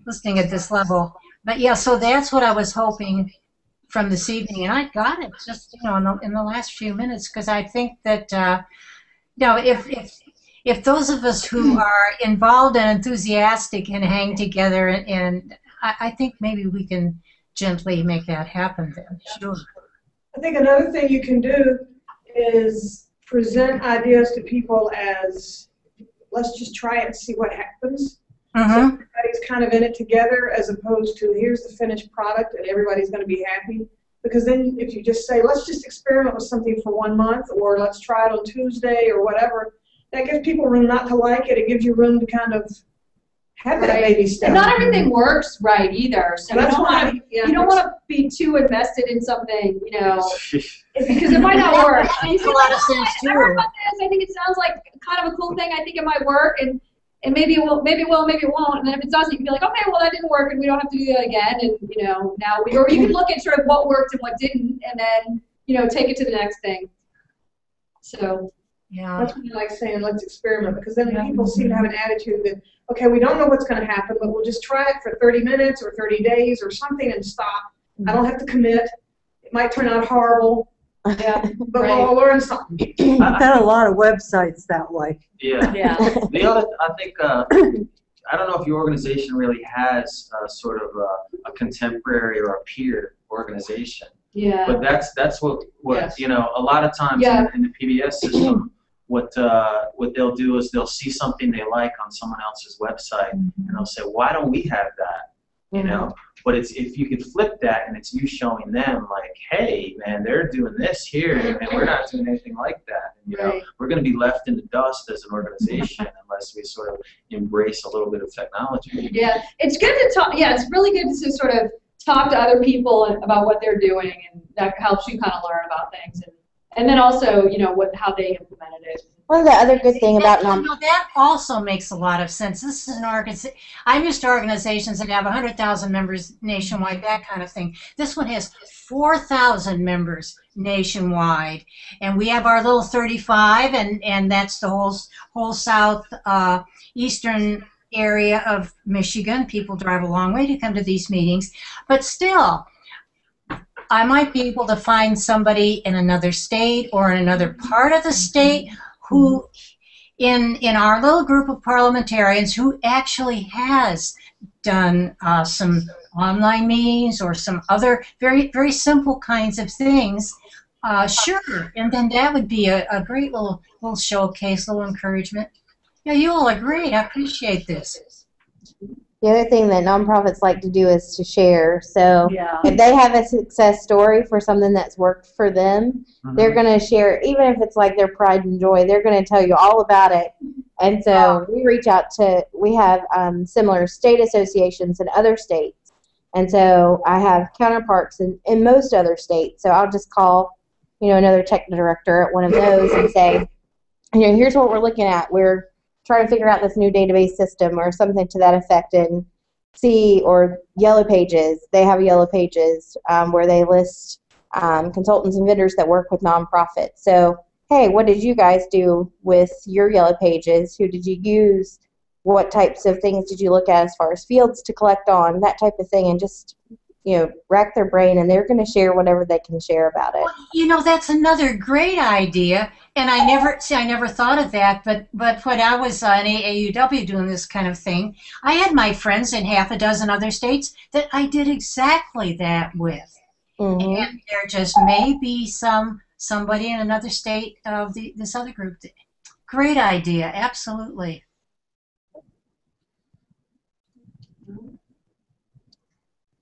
listening at this level. But yeah, so that's what I was hoping from this evening, and I got it just in the last few minutes, because I think that if those of us who are involved and enthusiastic can hang together, and I think maybe we can gently make that happen then. Sure. I think another thing you can do is present ideas to people as, let's just try it and see what happens. So everybody's kind of in it together, as opposed to here's the finished product and everybody's going to be happy. Because then if you just say, let's just experiment with something for 1 month, or let's try it on Tuesday or whatever, that gives people room not to like it. It gives you room to kind of have that baby step. And not everything works right either. So you don't want to be too invested in something, because it might not work. That makes a lot of sense too. I think it sounds like kind of a cool thing. I think it might work, and maybe it will, maybe it won't. And then if it doesn't, you can be like, okay, well that didn't work, and we don't have to do that again. And or you can look at sort of what worked and what didn't, and then take it to the next thing. So. Yeah. That's what I like saying, let's experiment, because then people seem to have an attitude that, okay, we don't know what's going to happen, but we'll just try it for 30 minutes or 30 days or something and stop. I don't have to commit. It might turn out horrible, but we'll learn something. I've had a lot of websites that way. Yeah. The other, I think, I don't know if your organization really has sort of a contemporary or a peer organization. Yeah. But that's what a lot of times in the PBS system, what they'll do is they'll see something they like on someone else's website, and they'll say, why don't we have that? You know, but it's if you could flip that and it's you showing them like, hey, man, they're doing this here, and we're not doing anything like that. And, you know, we're going to be left in the dust as an organization unless we sort of embrace a little bit of technology. Yeah, it's good to talk. Yeah, it's really good to sort of talk to other people about what they're doing, and that helps you kind of learn about things, and then also, you know, how they implemented it. One of the other good thing about that also makes a lot of sense. This is an organization. I'm used to organizations that have 100,000 members nationwide, that kind of thing. This one has 4,000 members nationwide, and we have our little 35, and that's the whole south eastern area of Michigan. People drive a long way to come to these meetings, but still, I might be able to find somebody in another state or in another part of the state who, in our little group of parliamentarians, who actually has done some online meetings or some other very, very simple kinds of things. Sure, and then that would be a great little showcase, little encouragement. Yeah, you all agree. I appreciate this. The other thing that nonprofits like to do is to share. So if they have a success story for something that's worked for them, they're going to share, even if it's like their pride and joy, they're going to tell you all about it. And so we reach out to, we have similar state associations in other states. And so I have counterparts in most other states. So I'll just call, you know, another tech director at one of those and say, you know, here's what we're looking at. We're trying to figure out this new database system or something to that effect, and see, or Yellow Pages. They have Yellow Pages where they list consultants and vendors that work with nonprofits. So, hey, what did you guys do with your Yellow Pages? Who did you use? What types of things did you look at as far as fields to collect on? That type of thing, and just, you know, rack their brain, and they're going to share whatever they can share about it. Well, you know, that's another great idea, and I never thought of that. But when I was on AAUW doing this kind of thing, I had my friends in half a dozen other states that I did exactly that with, and there just may be somebody in another state of this other group. Great idea, absolutely.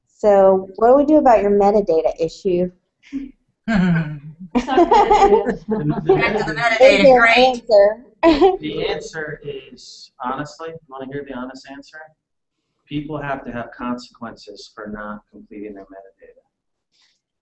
So what do we do about your metadata issue? Back to the metadata, great. The answer is, honestly, you want to hear the honest answer? People have to have consequences for not completing their metadata.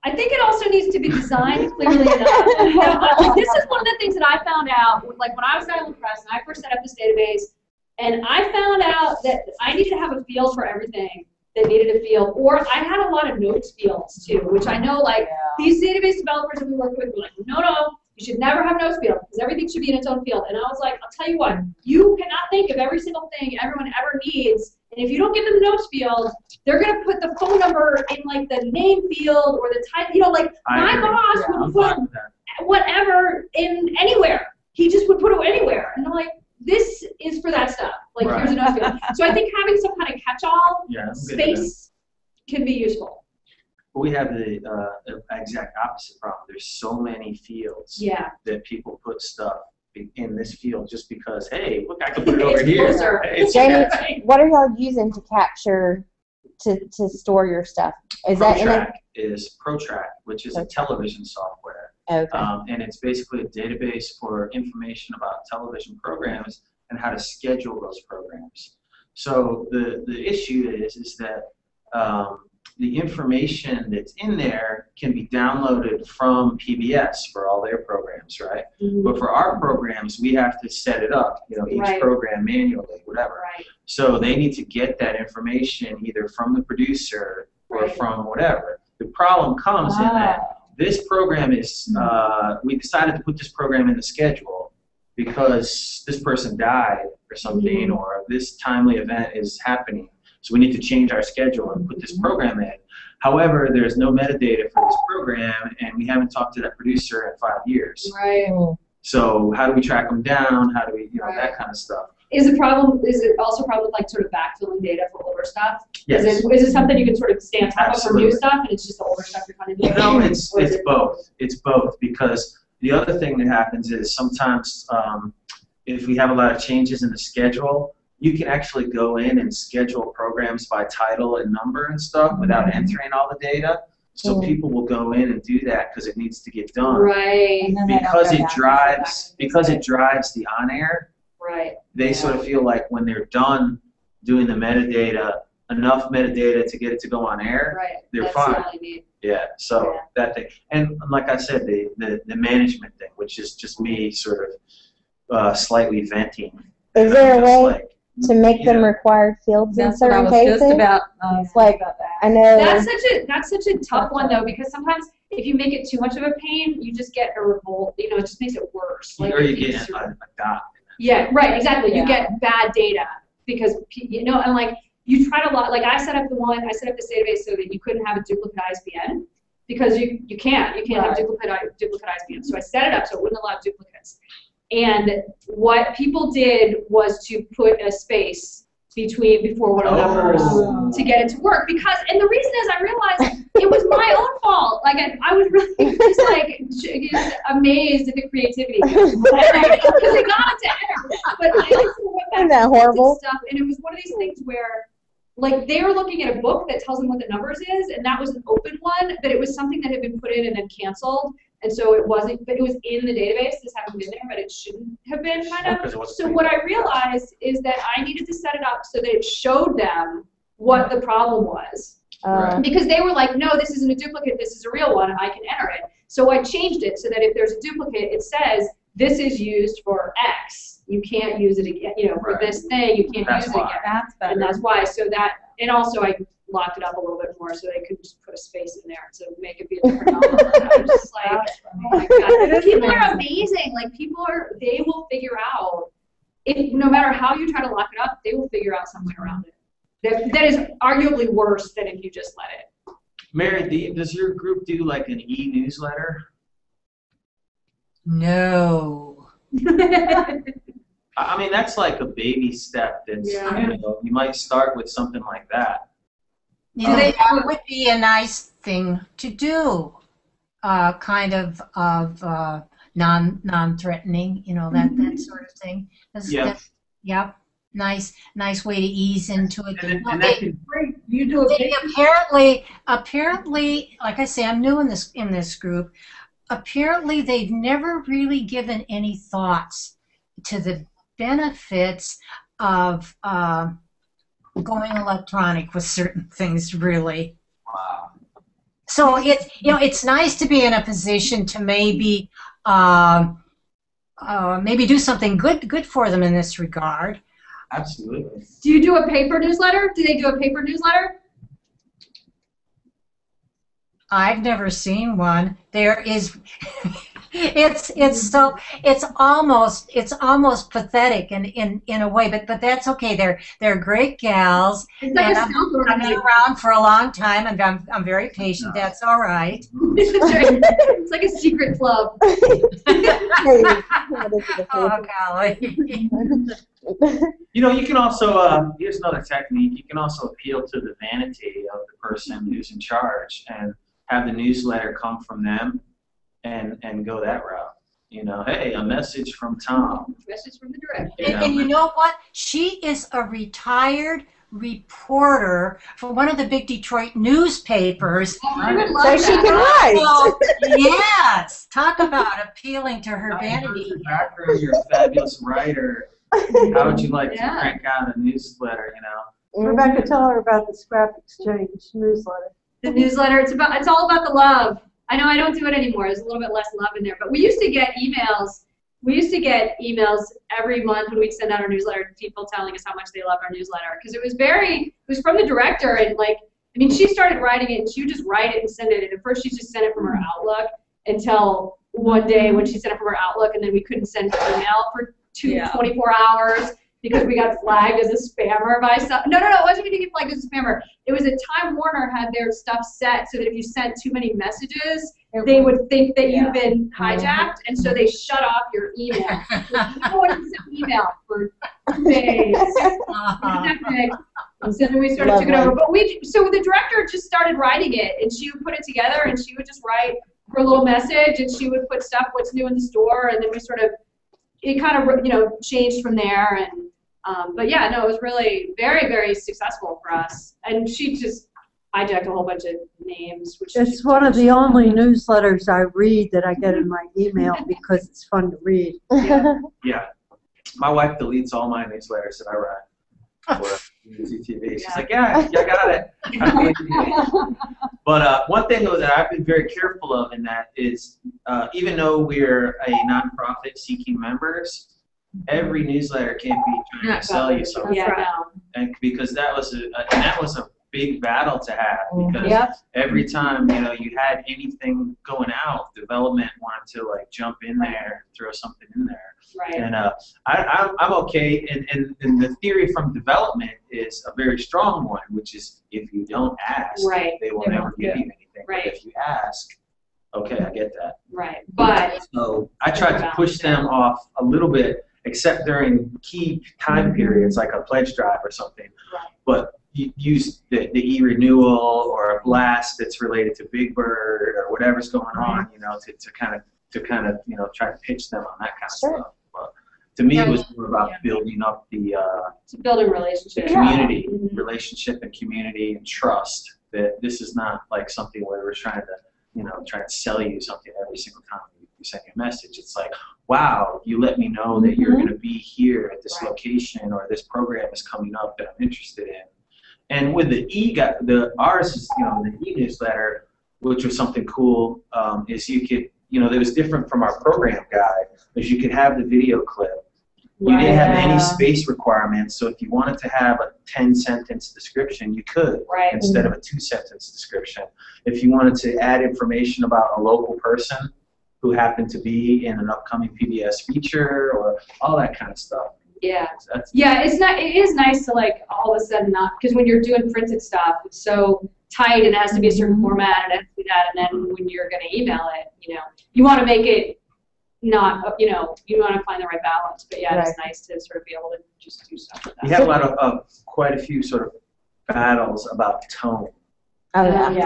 I think it also needs to be designed clearly enough. This is one of the things that I found out, like when I was at Island Press and I first set up this database, and I found out that I needed to have a field for everything that needed a field, or I had a lot of notes fields too, which I know like these database developers that we work with were like, no, you should never have notes field because everything should be in its own field. And I was like, I'll tell you what, you cannot think of every single thing everyone ever needs, and if you don't give them the notes field, they're gonna put the phone number in like the name field or the type, you know, like my boss would put whatever in anywhere. He just would put it anywhere, and I'm like, this is for that stuff. Like here's a notes field. So I think having some kind of catch-all space can be useful. We have the exact opposite problem. There's so many fields that people put stuff in this field just because, hey, look, I can put it over here. Jamie, what are y'all using to capture, to store your stuff? Is ProTrack is ProTrack, which is a television software. Okay. And it's basically a database for information about television programs and how to schedule those programs. So the issue is that the information that's in there can be downloaded from PBS for all their programs, right? But for our programs, we have to set it up, you know, each program manually, whatever. So they need to get that information either from the producer or from whatever. The problem comes in that this program is, we decided to put this program in the schedule because this person died or something, or this timely event is happening. So we need to change our schedule and put this program in. However, there's no metadata for this program, and we haven't talked to that producer in 5 years. So how do we track them down? How do we, you know, that kind of stuff. Is it also a problem with like sort of backfilling data for older stuff? Yes. Is it something you can sort of stay on top of for new stuff, and it's just the older stuff you're kind of doing? No, it's both. It's both because The other thing that happens is sometimes if we have a lot of changes in the schedule, you can actually go in and schedule programs by title and number and stuff without entering all the data. So people will go in and do that because it needs to get done. Right. Because it drives the on-air. Right. They sort of feel like when they're done doing the metadata, enough metadata to get it to go on air, Right. they're That's fine. all you need. Yeah, so that thing. And like I said, the management thing, which is just me sort of slightly venting. Is there a Just way to make them required fields in That's what I certain was cases? just about. Like, I know. That's such a tough one though, because sometimes if you make it too much of a pain, you just get a revolt. You know, it just makes it worse. Or you get a dot. Yeah, right, exactly. You get bad data because and like you try to like I set up this database so that you couldn't have a duplicate ISBN because you can't have duplicate ISBN. So I set it up so it wouldn't allow duplicates. And what people did was to put a space before one of the numbers to get it to work and the reason is I realized it was my own fault. Like I was really just like amazed at the creativity because they got it to enter. But I also went back Isn't that horrible? stuff, and it was one of these things where like they were looking at a book that tells them what the numbers is, and that was an open one, but it was something that had been put in and then canceled. And so it wasn't, but it was in the database. This hadn't been there, but it shouldn't have been, kind of. So what I realized is that I needed to set it up so that it showed them what the problem was. Because they were like, no, this isn't a duplicate, this is a real one, and I can enter it. So I changed it so that if there's a duplicate, it says, this is used for X. You can't use it again, for this thing, you can't use it again. That's better. And that's why, and also I locked it up a little bit more so they could just put a space in there to make it be a different number. I was just like, oh my God. People are amazing. Like they will figure out, no matter how you try to lock it up, they will figure out some way around it. That is arguably worse than if you just let it. Mary, does your group do like an e-newsletter? No. I mean, that's like a baby step. That's, you might start with something like that. That would be a nice thing to do, kind of non-threatening, that sort of thing. Nice way to ease into it. Apparently, like I say, I'm new in this group. Apparently, they've never really given any thoughts to the benefits of going electronic with certain things, really. Wow. So it's nice to be in a position to maybe do something good for them in this regard. Absolutely. Do you do a paper newsletter? Do they do a paper newsletter? I've never seen one. There is. It's almost pathetic in a way, but that's okay. They're great gals. It's like and I've been around for a long time, and I'm very patient. That's all right. It's like a secret club. Oh golly. You can also here's another technique. You can also appeal to the vanity of the person who's in charge and have the newsletter come from them. And go that route. Hey, a message from Tom. Message from the director. And you know what? She is a retired reporter for one of the big Detroit newspapers. So she can write. Yes. Talk about appealing to her vanity. You're a fabulous writer. How would you like to crank out a newsletter, Rebecca, tell her about the Scrap Exchange newsletter. The newsletter, it's all about the love. I know I don't do it anymore. There's a little bit less love in there. But we used to get emails. We used to get emails every month when we'd send out our newsletter, people telling us how much they loved our newsletter. Because it was from the director. And she started writing it, and she would just write it and send it. And at first she just sent it from her Outlook until one day when she sent it from her Outlook, and then we couldn't send email for 24 hours. Because we got flagged as a spammer by some. No, it wasn't even getting flagged as a spammer. It was that Time Warner had their stuff set so that if you sent too many messages, they would think that you've been hijacked, and so they shut off your email. No one can send email for 2 days. So then we sort of took it over. But so the director just started writing it, and she would put it together, and she would just write her little message, and she would put stuff, what's new in the store, and then we sort of, it kind of, you know, changed from there. And but yeah, no, it was really very, very successful for us. And she just hijacked a whole bunch of names. Which It's one of the only newsletters I read that I get in my email because it's fun to read. Yeah. My wife deletes all my newsletters that I write for NCTV. She's like, yeah, I got it. But one thing though that I've been very careful of in that is, even though we're a nonprofit seeking members, every newsletter can't be trying to sell you something. Yeah, And because that was a big battle to have, because every time, you know, you had anything going out, development wanted to like jump in there, throw something in there. Right. And I'm okay. And the theory from development is a very strong one, which is if you don't ask, they will never give you anything. Right. But if you ask, okay, I get that. Right. But so I tried to push them off a little bit, except during key time periods like a pledge drive or something. Right. But use the e-renewal or a blast that's related to Big Bird or whatever's going on, you know, to kind of you know, try to pitch them on that kind of stuff. But to me, it was more about building up the building relationships, the community, relationship and community and trust. That this is not like something where we're trying to sell you something every single time you send a message. It's like, wow, you let me know that you're going to be here at this location, or this program is coming up that I'm interested in. And with ours is, you know, the e-newsletter, which was something cool, is you could, you know, that was different from our program guide, is you could have the video clip. You didn't have any space requirements, so if you wanted to have a 10-sentence description, you could, instead of a 2-sentence description. If you wanted to add information about a local person who happened to be in an upcoming PBS feature, or all that kind of stuff. Yeah, it is nice to like all of a sudden not, because when you're doing printed stuff, it's so tight and it has to be a certain format and it has to be that, and then when you're going to email it, you know, you want to make it not, you know, you want to find the right balance. But yeah, it's nice to sort of be able to just do stuff with that. We have a lot of quite a few sort of battles about tone. Oh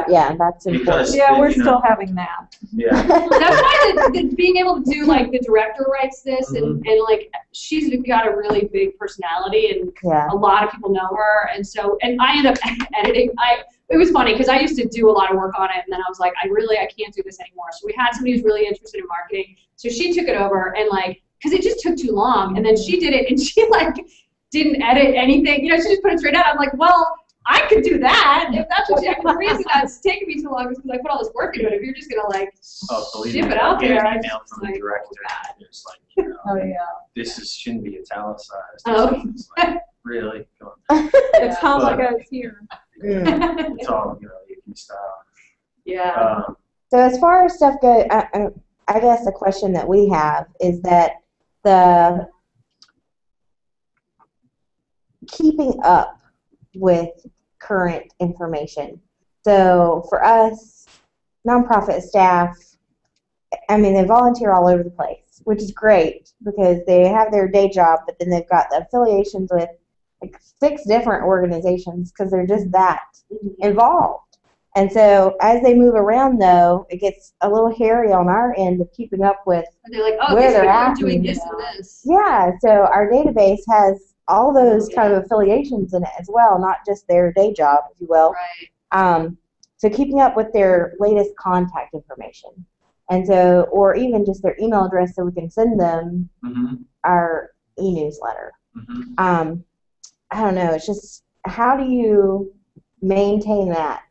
yeah, that's important. Yeah, we're still having that. Yeah. That's why being able to do, like, the director writes this, and like, she's got a really big personality, and a lot of people know her, and I end up editing. It was funny because I used to do a lot of work on it, and then I was like, I can't do this anymore. So we had somebody who's really interested in marketing, so she took it over, and like, because it just took too long, and then she did it, and she like didn't edit anything, you know, she just put it straight out. I'm like, well, I could do that if that's what the reason that's taking me so long is because I put all this work into it. If you're just gonna like ship it out there, I email from the director. It's like, you know, this shouldn't be italicized. It's like, really? Come on. It's how it goes here. It's all, you know, AP style. Yeah. So as far as stuff goes, I guess the question that we have is that the keeping up with current information. So for us, nonprofit staff, I mean, they volunteer all over the place, which is great because they have their day job, but then they've got the affiliations with like 6 different organizations because they're just that involved. And so as they move around, though, it gets a little hairy on our end of keeping up with they're like, oh, where they're at. Doing this and this. Yeah, so our database has all those kind of affiliations in it as well, not just their day job, if you will. Right. So keeping up with their latest contact information. And so, or even just their email address so we can send them our e-newsletter. I don't know, it's just, how do you maintain that?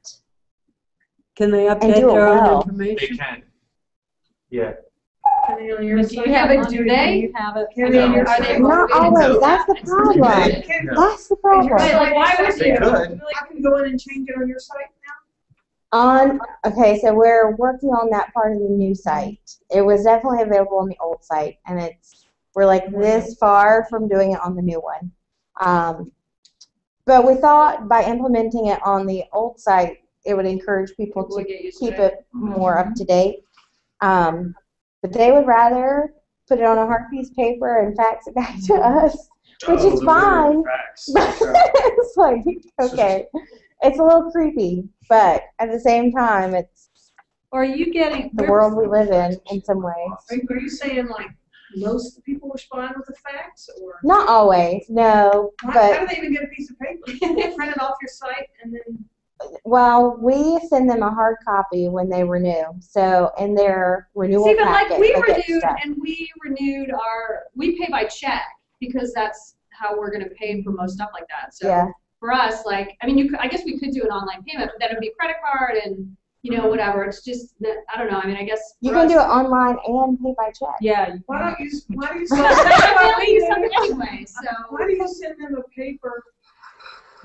Can they update their own information? They can. Yeah. Do you have it? Do they? Have it? Are they Not always. That's the problem. That's the problem. Like, why would They you? could. I can go in and change it on your site now? Okay, so we're working on that part of the new site. It was definitely available on the old site, and we're like this far from doing it on the new one. But we thought by implementing it on the old site, it would encourage people to keep it more up to date. But they would rather put it on a hard piece of paper and fax it back to us, which is fine. It's like, okay, it's a little creepy, but at the same time, Or are you getting the world we live in some ways. Are you saying like most of the people respond with a fax, or Not always, no. how But do they even get a piece of paper? They print it off your site and then. well, we send them a hard copy when they renew. So in their renewal See, but packet, like we they get renewed, stuff. and we pay by check because that's how we're going to pay for most stuff like that. So Yeah. for us, like, I mean, I guess we could do an online payment, but then it would be a credit card and, you know, whatever. It's just, I don't know. I mean, I guess You for can us, do it online and pay by check. Yeah. Why do you send But we use something anyway, so. why do you send them a paper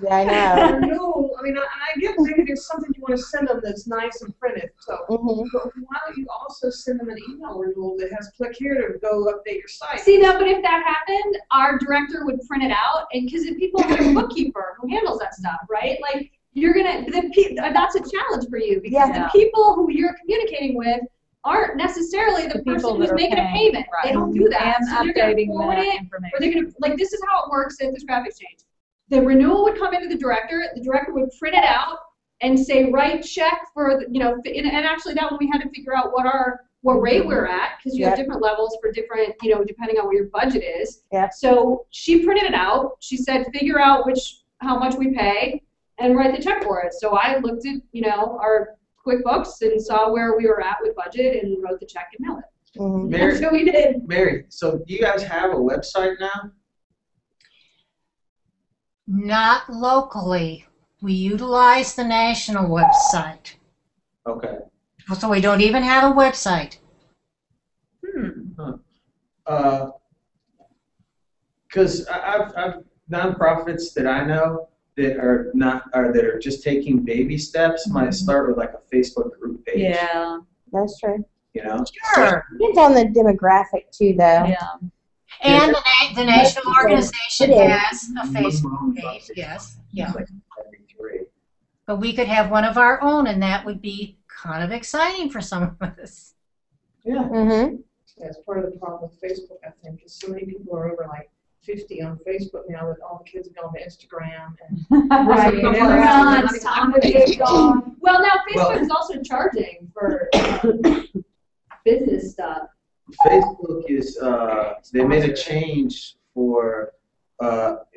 Yeah, I know. renewal? I mean, I get maybe there's something you want to send them that's nice and printed. So, Mhm. but why don't you also send them an email renewal that has click here to go update your site? See, now, but if that happened, our director would print it out, and because if people have a bookkeeper who handles that stuff, right? Like, you're gonna, that's a challenge for you because Yeah. the people who you're communicating with aren't necessarily the person people who's that are making a paying, payment. right. They don't do that. And So they're gonna updating forward that it, information. or they're gonna, like, this is how it works at the scrap exchange. The renewal would come into the director would print it out and say, write check for, you know, and actually that one we had to figure out what rate we're at, because you have different levels for different, you know, depending on what your budget is. Yeah. So she printed it out. She said, figure out how much we pay and write the check for it. So I looked at, you know, our QuickBooks and saw where we were at with budget and wrote the check and mailed it. Mhm. That's what we did. Mary, so do you guys have a website now? Not locally. We utilize the national website. Okay. So we don't even have a website. Because I've nonprofits that I know that are just taking baby steps might start with like a Facebook group page. Yeah. That's true. You know. Sure. Depends on the demographic too, though. Yeah. And the national organization It is. has a Facebook page, yes. Yeah. Like every 3. But we could have one of our own, and that would be kind of exciting for some of us. Yeah. Mhm. That's part of the problem with Facebook, I think, is so many people are over like 50 on Facebook now that all the kids have gone to Instagram. And Right. You know, Well, now Facebook is also charging for business stuff. Facebook is they made a change for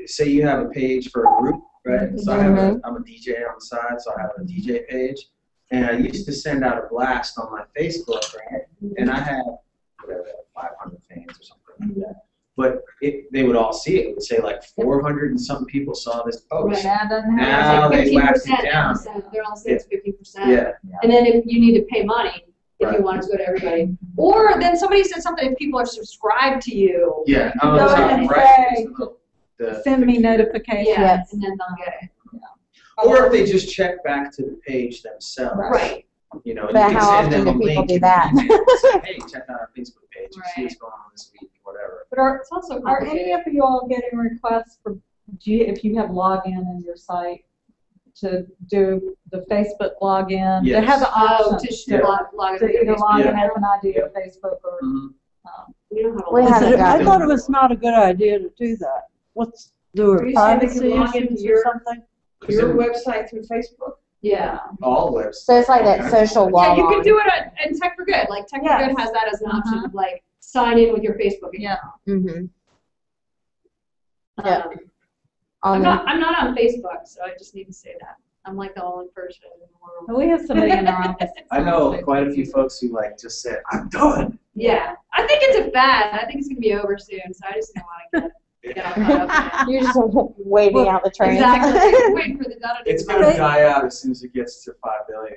say you have a page for a group, right? So I'm a DJ on the side, so I have a DJ page, and I used to send out a blast on my Facebook, right? And I had whatever 500 fans or something like that. But they would all see it. It would say like 400 and some people saw this post. Now they waxed it down. They're all saying it's 50%. Yeah. And then if you need to pay money if Right. you want it to go to everybody. Or then somebody said something, if people are subscribed to you. Yeah. Go ahead and say, The- send me notifications. Yeah, and then they'll get it. Or if they just check back to the page themselves. Right. You know, But you how can send often them a do people link do and that? say, hey, check out our Facebook page and see what's going on this week, whatever. But are It's also Are any complicated. of you all getting requests for, if you have login in your site, to do the Facebook login? They have the Oh, option to Yeah. log to into either Facebook. log in Yeah. as an ID of Facebook or. Mhm. We don't have a We log. haven't I gotten thought it was not a good idea to do that. What's, there Are were you saying they can privacy log into issues or your- something? your website through Facebook? Yeah. All websites. So it's like that social wall. Yeah, you can do it in Tech4Good. Like Tech4Good Yes. has that as an option of like sign in with your Facebook account. Yeah. Mm-hmm. Yeah. I'm not on Facebook, so I just need to say that. I'm like the only person in the world. But we have somebody in our office. I know quite a few folks who like just said, I'm done. Yeah, I think it's a fad. I think it's gonna be over soon, so I just don't want to get all caught up in it. You're just waiting out the train. Exactly. Waiting for the data to It's come gonna out. die out as soon as it gets to 5 billion.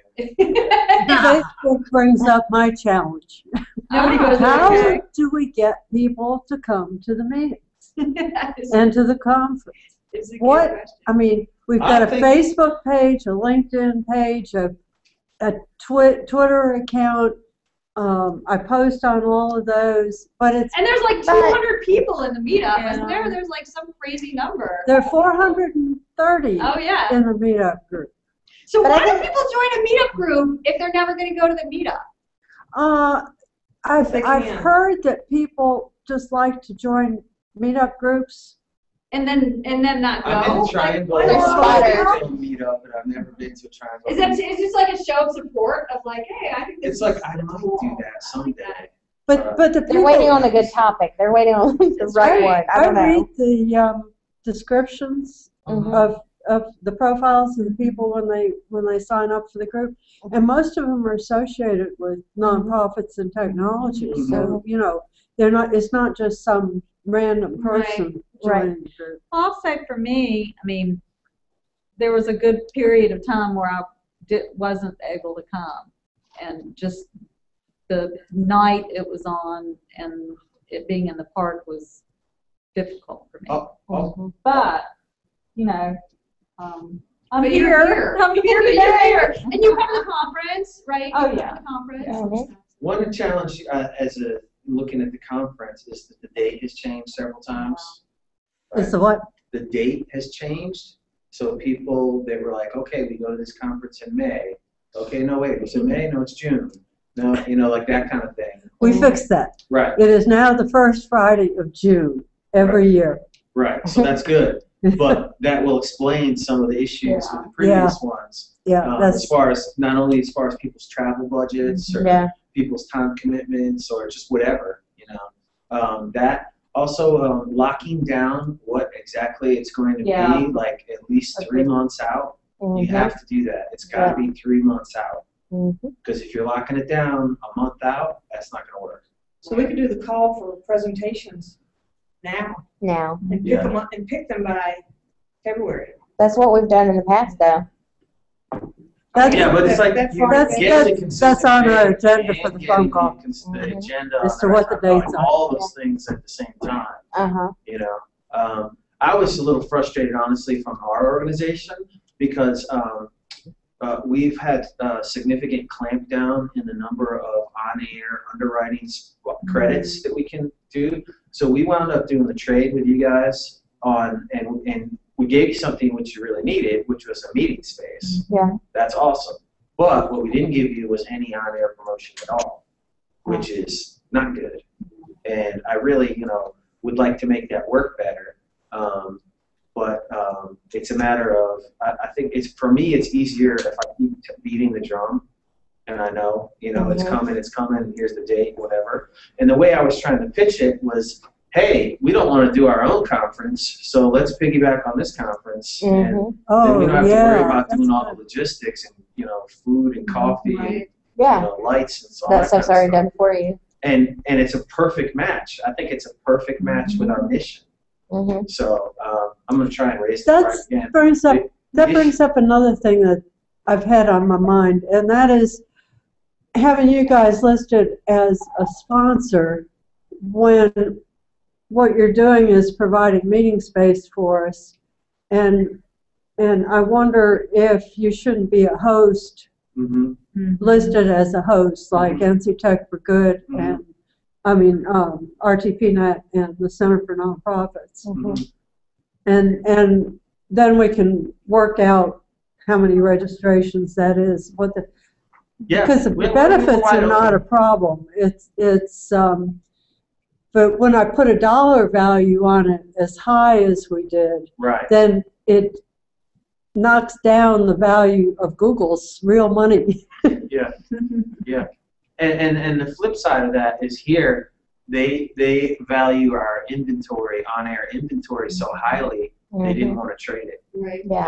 Facebook brings up my challenge. Nobody goes How there. do we get people to come to the meetings It's and to the conference? a good What? question. I mean, we've I got a think- Facebook page, a LinkedIn page, a Twitter account. I post on all of those, but it's And there's like 200 people in the meetup, Yeah. isn't there? There's like some crazy number. there are 430 Oh yeah. in the meetup group. So But I why do think- people join a meetup group if they're never going to go to the meetup? I've They I've can. heard that people just like to join meetup groups and then not go? I've been to Like, Triangle. why There's not? spotters. Meet up, but I've never been to a Triangle. Is this like a show of support of like, hey, I think this It's like is I might cool. do that someday. But the They're people, waiting on a good topic. They're waiting on the right one. I don't know. read the descriptions Mhm. of the profiles of the people when they sign up for the group, and most of them are associated with nonprofits and technology. So you know, they're not. It's not just some random person joining the group. I'll say for me, I mean, there was a good period of time where I wasn't able to come, and just the night it was on and it being in the park was difficult for me. But, you know, I'm But here. you're here. I'm here You're today. here. And you come to the conference, right? Oh, You come yeah. to the conference. Mhm. One challenge looking at the conference is that the date has changed several times. It's the what? The date has changed. So people, they were like, okay, we go to this conference in May. Okay, no, wait, was it May? No, it's June. No, you know, like that kind of thing. We fixed that. Right, It is now the first Friday of June every year. right. So that's good. But that will explain some of the issues with the previous ones. Yeah, As far as, not only as far as people's travel budgets or Yeah. people's time commitments or just whatever, you know. That also locking down what exactly it's going to be, like at least 3 months out. You have to do that. It's got to be 3 months out. Because if you're locking it down a month out, that's not going to work. So we could do the call for presentations now Now. and pick them up and pick them by February. That's what we've done in the past, though. That's, Yeah, but it's like That's you fine. get the that's on our consistent agenda date for the and phone getting call. the agenda As to on what the our- dates are. all those things at the same time. You know, I was a little frustrated, honestly, from our organization because we've had significant clampdown in the number of on-air underwriting credits that we can do. So we wound up doing the trade with you guys on, and we gave you something which you really needed, which was a meeting space. Yeah. That's awesome. But what we didn't give you was any on-air promotion at all, which is not good. And I really, you know, would like to make that work better. But it's a matter of, I think it's, for me, it's easier if I keep beating the drum and I know, you know, it's coming, here's the date, whatever. And the way I was trying to pitch it was, hey, we don't want to do our own conference, so let's piggyback on this conference. And then we don't have to worry about doing all the logistics and, you know, food and coffee and, you know, lights and so on. That stuff's already done for you. And it's a perfect match. I think it's a perfect match with our mission. So I'm going to try and raise the price again. That brings up another thing that I've had on my mind, and that is having you guys listed as a sponsor when what you're doing is providing meeting space for us. And I wonder if you shouldn't be a host listed as a host, like NCTech4Good and I mean RTPNet and the Center for Nonprofits. And then we can work out how many registrations that is, what the because the benefits are not a problem. It's but when I put a dollar value on it as high as we did, then it knocks down the value of Google's real money. Yeah. And the flip side of that is here, they value our inventory, on-air inventory so highly, they didn't want to trade it.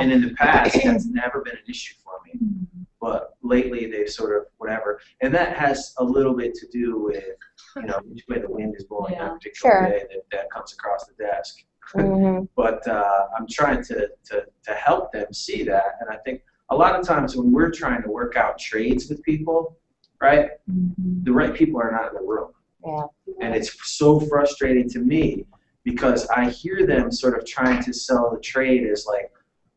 And in the past, that's never been an issue for me. But lately, they've sort of whatever. And that has a little bit to do with, you know, which way the wind is blowing on a particular day that comes across the desk. But I'm trying to help them see that. And I think a lot of times when we're trying to work out trades with people, right, the right people are not in the room. And it's so frustrating to me because I hear them sort of trying to sell the trade as like,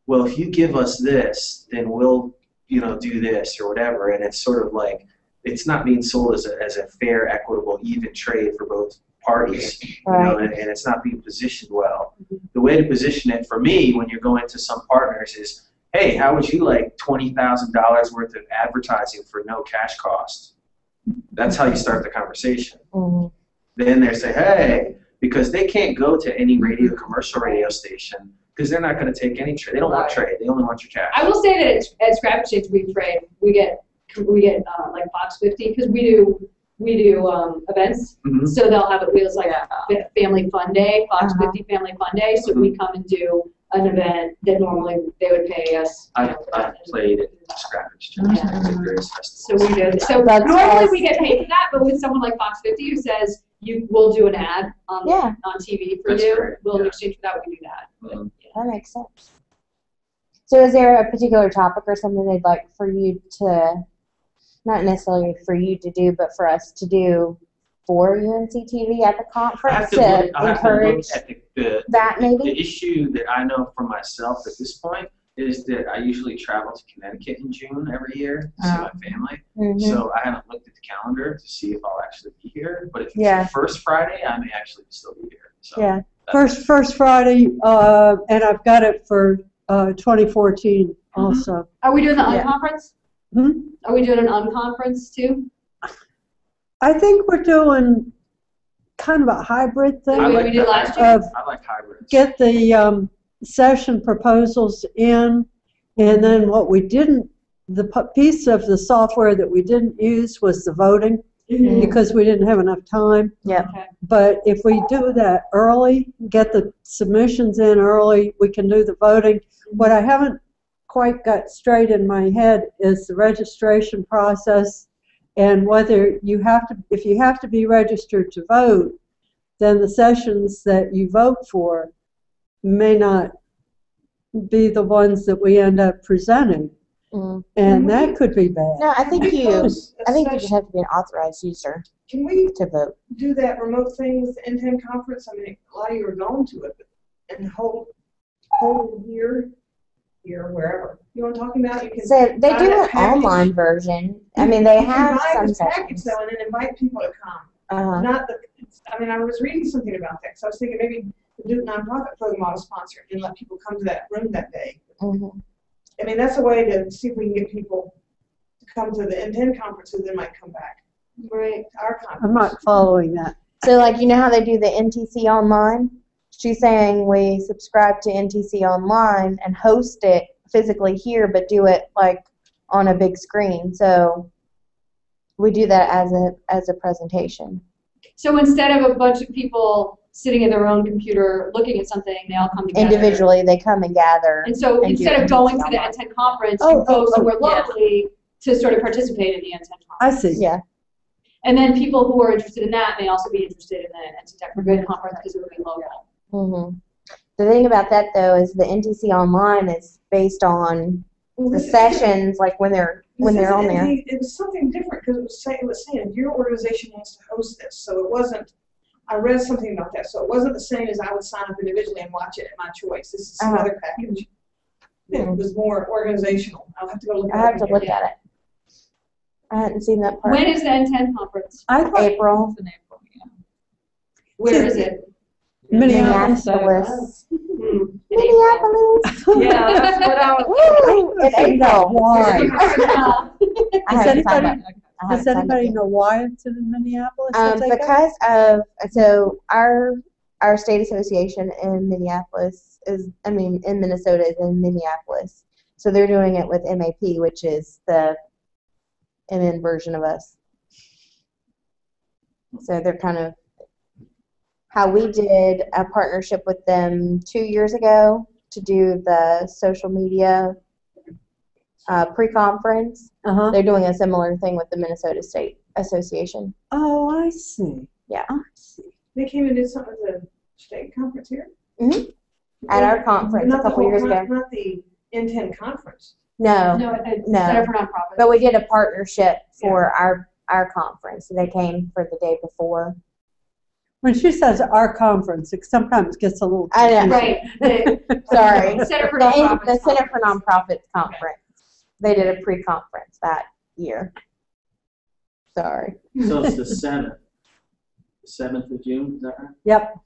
well, if you give us this, then we'll, you know, do this or whatever. And it's sort of like, it's not being sold as a fair, equitable, even trade for both parties, you know, and it's not being positioned well. The way to position it for me when you're going to some partners is, hey, how would you like $20,000 worth of advertising for no cash cost? That's how you start the conversation. Then they say, hey, because they can't go to any commercial radio station because they're not going to take any trade. They don't want trade. They only want your cash. I will say that at Scrap Exchange we trade. We get like Fox 50 because we do events. Mhm. So they'll have it like Family Fun Day, Fox 50 Family Fun Day. So we come and do an event that normally they would pay us. I played at Scrap Exchange at various festivals. So we do. So normally we get paid for that, but with someone like Fox 50 who says we'll do an ad on TV for That's you, great. we'll in exchange for that we do that. Mhm. That makes sense. So is there a particular topic or something they'd like for you to, not necessarily for you to do, but for us to do for UNC-TV at the conference to encourage that maybe? The issue that I know for myself at this point is that I usually travel to Connecticut in June every year to see my family. Mhm. So I haven't looked at the calendar to see if I'll actually be here. But if it's the first Friday, I may actually still be here. So Yeah, first Friday, and I've got it for 2014 also. Are we doing the unconference? Hmm? Are we doing an unconference too? I think we're doing kind of a hybrid thing. Like we did last year? Of I like hybrids. get the session proposals in, and then what we didn't, the piece of the software that we didn't use was the voting because we didn't have enough time. Yeah. Okay. But if we do that early, get the submissions in early, we can do the voting. What I haven't quite got straight in my head is the registration process and whether you have to, if you have to be registered to vote, then the sessions that you vote for may not be the ones that we end up presenting. And that could be bad. No, I think you just have to be an authorized user Can we to vote. do that remote thing with the N10 conference? I mean, a lot of you are going to it, and hold here, wherever. You know what I'm talking about? You can So they buy do that an package. online version. I mean, they You can have buy some this package sessions. though, and then invite people to come. Not the. I mean, I was reading something about that, so I was thinking maybe the Duke nonprofit program ought to sponsor it and let people come to that room that day. I mean, that's a way to see if we can get people to come to the N10 conference who then might come back. Right. To our conference. I'm not following that. So, like, you know how they do the NTC online? She's saying we subscribe to NTC online and host it physically here, but do it, like, on a big screen. So we do that as a presentation. So instead of a bunch of people sitting at their own computer looking at something, they all come together. Individually, they come and gather. And so instead of going to the N10 conference, you go somewhere locally to sort of participate in the N10 conference. I see. Yeah. And then people who are interested in that may also be interested in the NCTech4Good conference because it would be local. The thing about that, though, is the NTC online is based on the sessions, like when they're on there. It was something different because it was saying your organization wants to host this, so it wasn't. I read something about that, so it wasn't the same as I would sign up individually and watch it at my choice. This is some other package. It was more organizational. I'll have to go look at it. I have to look at it. I hadn't seen that part. When is the N10 conference? April. It's in April, yeah. Where is it? Minneapolis. Minneapolis. Minneapolis. Yeah, that's what I was. In April. Why? I haven't signed up. Does anybody know why it's in Minneapolis? Because of our state association in Minneapolis in Minnesota is in Minneapolis. So they're doing it with MAP, which is the MN version of us. So they're kind of how we did a partnership with them 2 years ago to do the social media pre-conference. They're doing a similar thing with the Minnesota State Association. Oh, I see. Yeah. I see. They came and did something at the state conference here? At our conference a couple years ago. Not the N10 conference. No. No, at the Center for Nonprofits. But we did a partnership for our conference. They came for the day before. When she says our conference, it sometimes gets a little I know. Right. Sorry. Center for The Nonprofits. Center for Nonprofits conference. They did a pre-conference that year. Sorry. So it's the 7th. The 7th of June, is that right? Yep.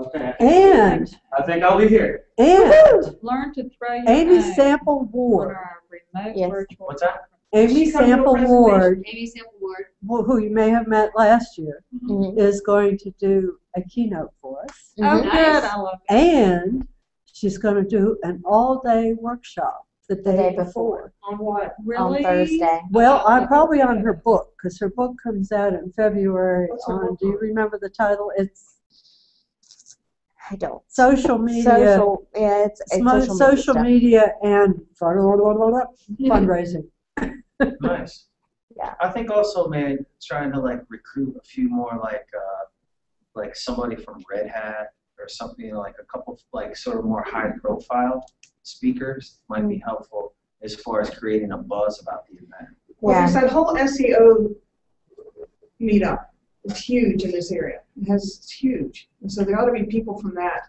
Okay. And I think I'll be here. Learn to throw your Amy egg Sample on Ward. our remote Yes. virtual What's that? conference Amy She comes to a Sample presentation. Ward, Amy Sample Ward. who you may have met last year, Mhm. is going to do a keynote for us. Oh, Mhm. good. Nice. I love it. And she's going to do an all-day workshop the day before. On what? Really? On Thursday. Well, I'm probably on her book, because her book comes out in February What's her on, book do you on? remember the title? It's I don't. Social Media. Yeah, it's social Social media media and fundraising. Nice. Yeah. I think also, man, trying to like recruit a few more like somebody from Red Hat or something, like a couple like sort of more high profile speakers might be helpful as far as creating a buzz about the event. Well, Yeah. there's that whole SEO meetup. It's huge in this area. It's huge. And so there ought to be people from that,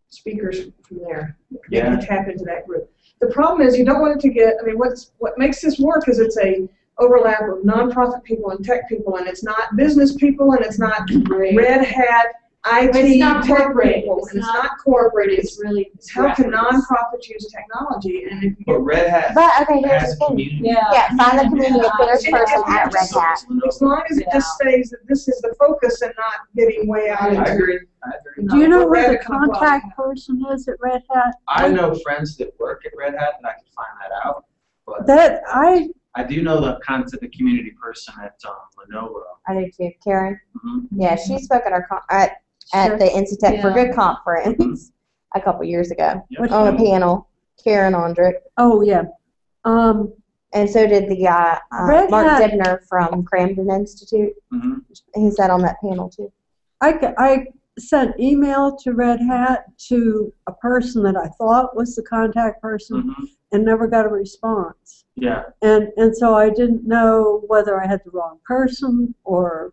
speakers from there. They Yeah. can tap into that group. The problem is you don't want it to get, I mean, what makes this work is it's a overlap of nonprofit people and tech people, and it's not business people, and it's not Red Hat, IT, It's not tech corporate. people, It's and it's not not corporate. It's really. It's how can grassroots. nonprofits use technology, and if you But Red Hat But okay, here's has the a thing. community. Yeah. Yeah, find the community affairs Yeah. person at Red Hat. as long as it just stays that this is the focus and not getting way out I into. agree. Do you know Red where the Hat comes contact up. person is at Red Hat? I know friends that work at Red Hat, and I can find that out. But That I do know the community person at Lenovo. I do too. Karen? Mhm. Yeah, she spoke at our at the NCTech4Good conference a couple years ago Yep. on a panel. Karen Ondrick. Oh, yeah. And so did the guy, Red Mark Hat- Dibner from Cramden Institute. Mhm. He sat on that panel too. I sent email to Red Hat to a person that I thought was the contact person Mhm. and never got a response. Yeah. And so I didn't know whether I had the wrong person or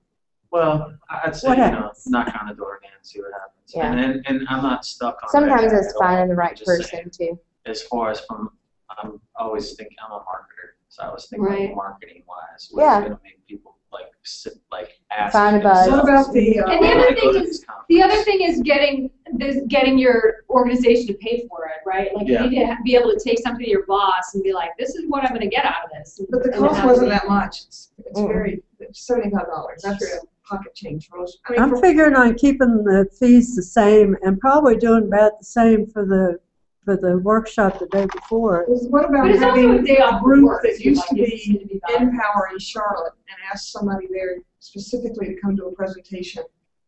Well, I'd say, What you know, happens? knock on the door again, see what happens. Yeah. And I'm not stuck on Red Sometimes Hat it's at all. finding the I'm right just person saying, too. as far as I'm always thinking, I'm a marketer, so I was thinking Right. like marketing wise, what's Yeah. going to make people like sit, like ask Find a buzz. What about the, And the "Why other go to thing this is, conference?" the other thing is getting your organization to pay for it, right? Like Yeah. you need to be able to take something to your boss and be like, this is what I'm going to get out of this. but the And cost have wasn't it- that much. It's Mm. very, it's $75. That's pocket change for most. I mean, I'm for- figuring on keeping the fees the same and probably doing about the same for the workshop the day before. What about But it's also having a day off a group work, that so, used like, to it's be gonna be valuable. Empower in Charlotte and ask somebody there specifically to come to a presentation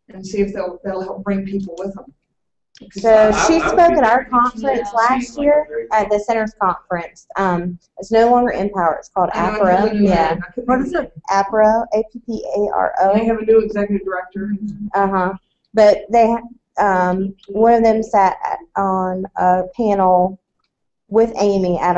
and see if they'll help bring people with them? So I she would spoke be at our very interested conference in last seeing, like, year a very at the Centers Conference. It's no longer Empower. It's called I know, I APRO. couldn't remember Yeah, the name. I couldn't What remember is the it? name. APRO, And they APPARO. have a new executive director. But they, one of them sat on a panel with Amy at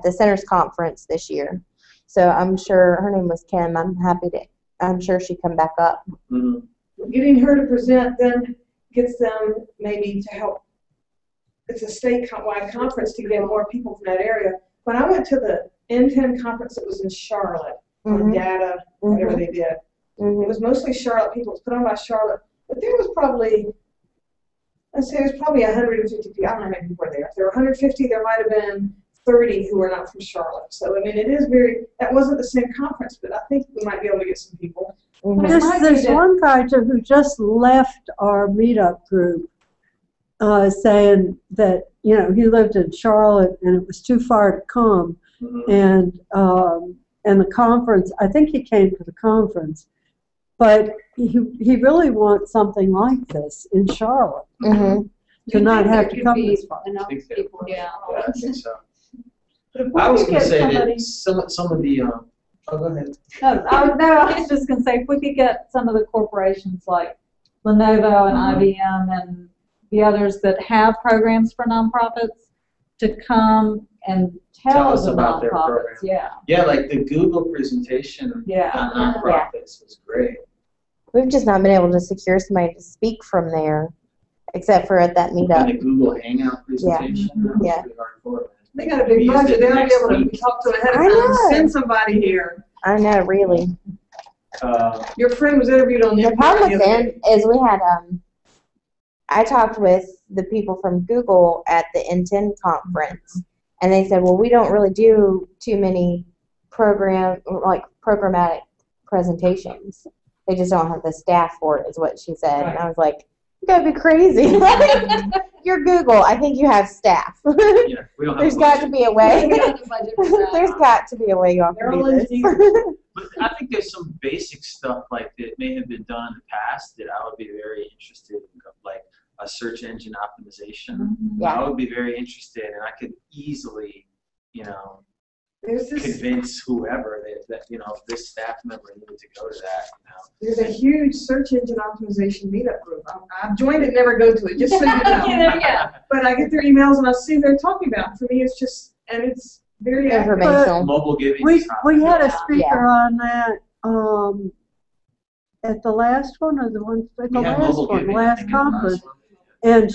the Centers Conference this year. So I'm sure her name was Kim. I'm sure she'd come back up. Mhm. Getting her to present then gets them maybe to help. It's a statewide conference to get more people from that area. When I went to the N10 conference that was in Charlotte on Mhm. data, whatever they did, it Mhm. was mostly Charlotte people. It was put on by Charlotte, but there was probably, let's say, it was probably 150 people. I don't know how many people were there. If there were 150, there might have been 30 who were not from Charlotte. So I mean, it is that wasn't the same conference, but I think we might be able to get some people. Mhm. There's one guy who just left our meetup group saying that, you know, he lived in Charlotte and it was too far to come. Mhm. And the conference, I think he came to the conference, but he really wants something like this in Charlotte Mhm. to You'd not think have there to could come be this far. enough I think that- people. Yeah. Yeah, I think so. But if we I was could going to get say somebody- that some of the oh, go ahead. I was just going to say, if we could get some of the corporations like Lenovo and IBM and the others that have programs for nonprofits to come and tell us the about their nonprofits. program. Yeah. Yeah, like the Google presentation Yeah. on nonprofits was great. We've just not been able to secure somebody to speak from there, except for at that And meetup. the Google Hangout presentation, that was Yeah. pretty hardcore, man. They got a big We used budget. it They ought to be next able to week. talk to them ahead of I time and know. send somebody here. I know, really. Your friend was interviewed on The NPR problem the with other them day. is we had I talked with the people from Google at the N10 conference, and they said, well, we don't really do too many programmatic presentations. They just don't have the staff for it, is what she said. Right. And I was like, you gotta be crazy. You're Google. I think you have staff. Yeah, we don't have There's a got budget. to be a way. We don't have the budget for that. There's got to be a way y'all They're can all do this. engineers. But I think there's some basic stuff like that may have been done in the past that I would be very interested in, like a search engine optimization. Yeah. I would be very interested, and I could easily, you know, There's this, convince whoever that you know, this staff member needed to go to that. You know. there's a huge search engine optimization meetup group. I've joined it, never go to it, just so you know. Yeah. But I get their emails and I see they're talking about. For me, it's just, and it's very accurate. Informational. Mobile giving. We is hot. we had a Yeah. speaker on that at the last one or the one at the We had last mobile one, giving, I last think, in the last conference, one. and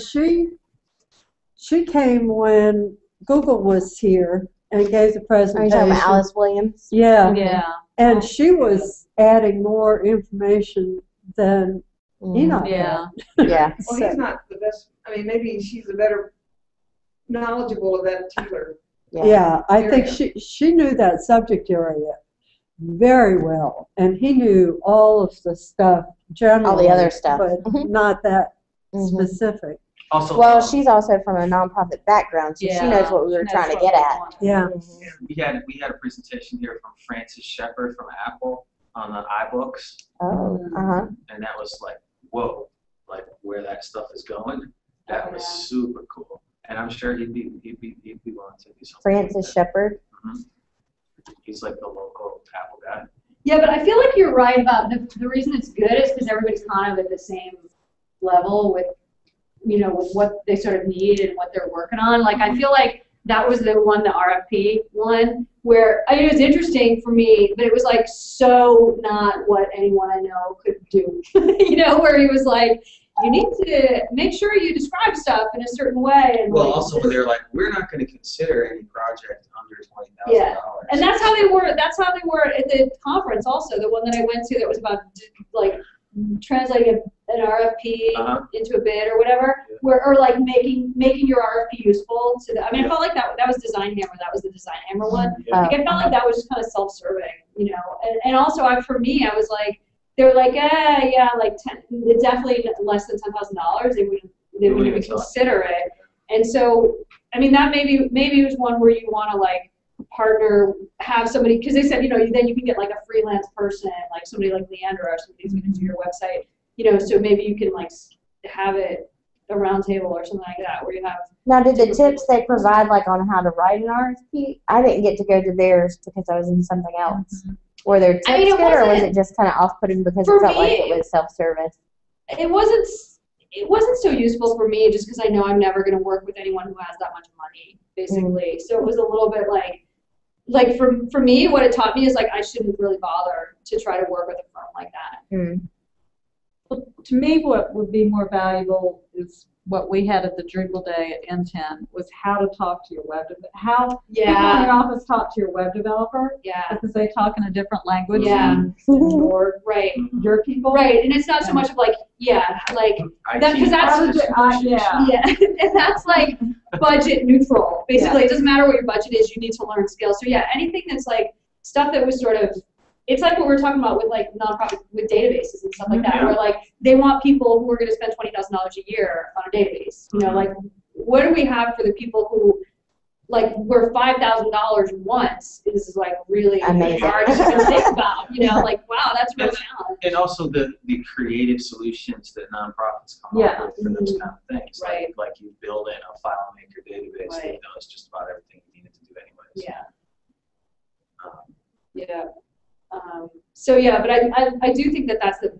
she came when Google was here and gave the Are you presentation. talking about Alice Williams? Yeah, Yeah. and she was adding more information than Enoch. Yeah. Yeah. Well, he's not the best. I mean, maybe she's a better knowledgeable of that particular. Yeah, I think area. she knew that subject area very well, and he knew all of the stuff generally. All the other stuff. but Mhm. not that Mhm. specific. Also, Well, she's also from a nonprofit background, so she knows what we were She knows trying to what get we at. want. Yeah. Mhm. we had a presentation here from Francis Shepard from Apple on the iBooks, Oh, uh-huh. and that was like, whoa, like where that stuff is going. That was super cool, and I'm sure he'd be willing to do something. Francis Shepard. He's like the local Apple guy. Yeah, but I feel like you're right about the reason it's good is because everybody's kind of at the same level with, you know, with what they sort of need and what they're working on. Like, I feel like that was the one, the RFP one, where I mean, it was interesting for me, but it was like so not what anyone I know could do. You know, where he was like, you need to make sure you describe stuff in a certain way. And Well, like, also they're like, we're not going to consider any project under $20,000. Yeah. And that's how they were. That's how they were at the conference. Also, the one that I went to that was about like translating an RFP into a bid or whatever, where or like making your RFP useful to the. I mean, I felt like that was Design Hammer. That was the Design Hammer one. Like, I felt like that was just kind of self-serving, you know. And also, for me, I was like, they were like, yeah, like definitely less than $10,000. They wouldn't even consider it. And so, I mean, that maybe it was one where you want to like partner, have somebody, because they said, you know, then you can get like a freelance person, like somebody like Leandra or somebody who's going to do your website, you know, so maybe you can like have it a round table or something like that where you have. Now, did the tips they provide, like on how to write an RFP? I didn't get to go to theirs because I was in something else. Were there tips good, or was it just kind of off-putting because it felt like it was self-service? It wasn't so useful for me just because I know I'm never going to work with anyone who has that much money, basically. So it was a little bit like for me, what it taught me is like I shouldn't really bother to try to work with a firm like that. Well, to me, what would be more valuable is what we had at the Drupal Day at N10 was how to talk to your web developer. How people in your office talk to your web developer. Yeah. Because they talk in a different language Yeah. than your people. Right, and it's not so much of like, like that, because that's and that's like budget neutral. Basically, it doesn't matter what your budget is. You need to learn skills. So yeah, anything that's like stuff that was sort of, it's like what we were talking about with like nonprofit, with databases and stuff like that, where like they want people who are going to spend $20,000 a year on a database. You know, like what do we have for the people who, like, where $5,000 once is like really hard to think about. You know, like wow, that's real talent. And also the creative solutions that nonprofits come up with for those kind of things. Right. Like you build in a FileMaker database that knows just about everything you needed to do anyways. So yeah, but I do think that that's the,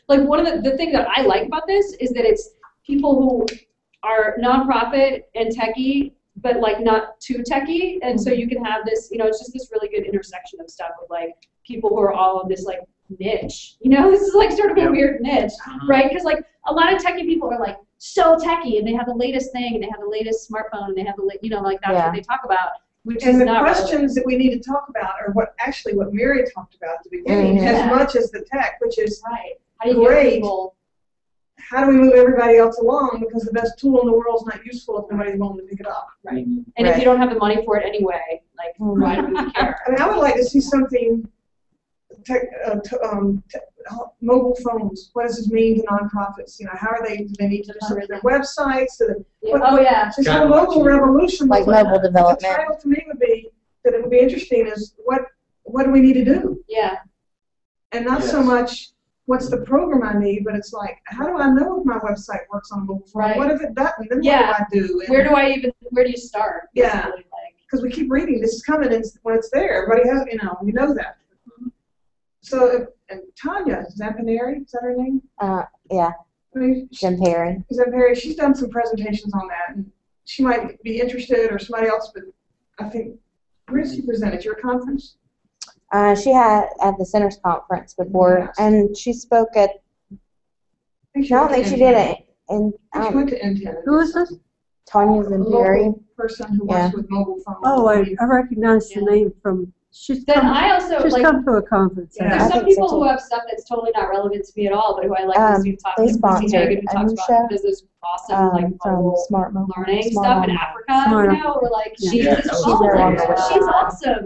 like one of the things that I like about this is that it's people who are nonprofit and techie, but like not too techie, and so you can have this, you know, it's just this really good intersection of stuff with like people who are all in this like niche, you know, this is like sort of a weird niche, right? Because like a lot of techie people are like so techie and they have the latest thing and they have the latest smartphone and they have the, you know, like that's what they talk about. Which and is the not questions that we need to talk about are what Mary talked about at the beginning, as much as the tech, which is how do you get people? how do we move everybody else along? Because the best tool in the world is not useful if nobody's willing to pick it up. Right. And if you don't have the money for it anyway, like, why do we care? I mean, I would like to see something, mobile phones. What does this mean to nonprofits? You know, how are they? Do they need to do something their websites? This whole mobile revolution. Like mobile development. The title to me would be that it would be interesting is what do we need to do? Yeah. And not so much what's the program I need, but it's like, how do I know if my website works on a mobile phone? Right. What if it doesn't? Then what do I do? And where do you start? Yeah. Because we keep reading, this is coming, and when it's there, everybody has, we know that. So, and Tanya Zampaneri, is that her name? Yeah. Zampaneri. She's done some presentations on that, and she might be interested, or somebody else, but I think, where did she present? At your conference? She had at the Centers Conference before, and she spoke at. I don't think she did it. And she went to NCTech. Who is this? Tanya Zampaneri. Person who works with mobile phones. Oh, I recognize the name from. She's come to a conference. Yeah. There's some people who have stuff that's totally not relevant to me at all, but who I like to see talk to. Chrissy Hagan, who talks about business awesome Smart learning stuff in Africa, or like she's awesome,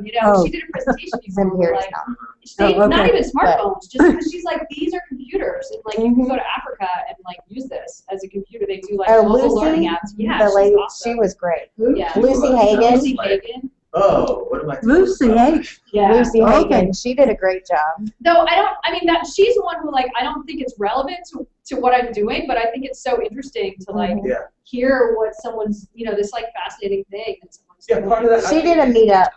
she did a presentation before, not even smartphones, just because she's like, these are computers, and like you can go to Africa and like use this as a computer. They do like mobile learning apps. Yeah, the lady, awesome. she was great. Yeah. Lucy Hagan. Lucy Hagan. Oh, what am I? Lucy Hagan. Yeah. Lucy Hagan. She did a great job. Though that she's the one who like I don't think it's relevant to what I'm doing, but I think it's so interesting to like hear what someone's this like fascinating thing that someone's doing. Part of that. She did a meetup.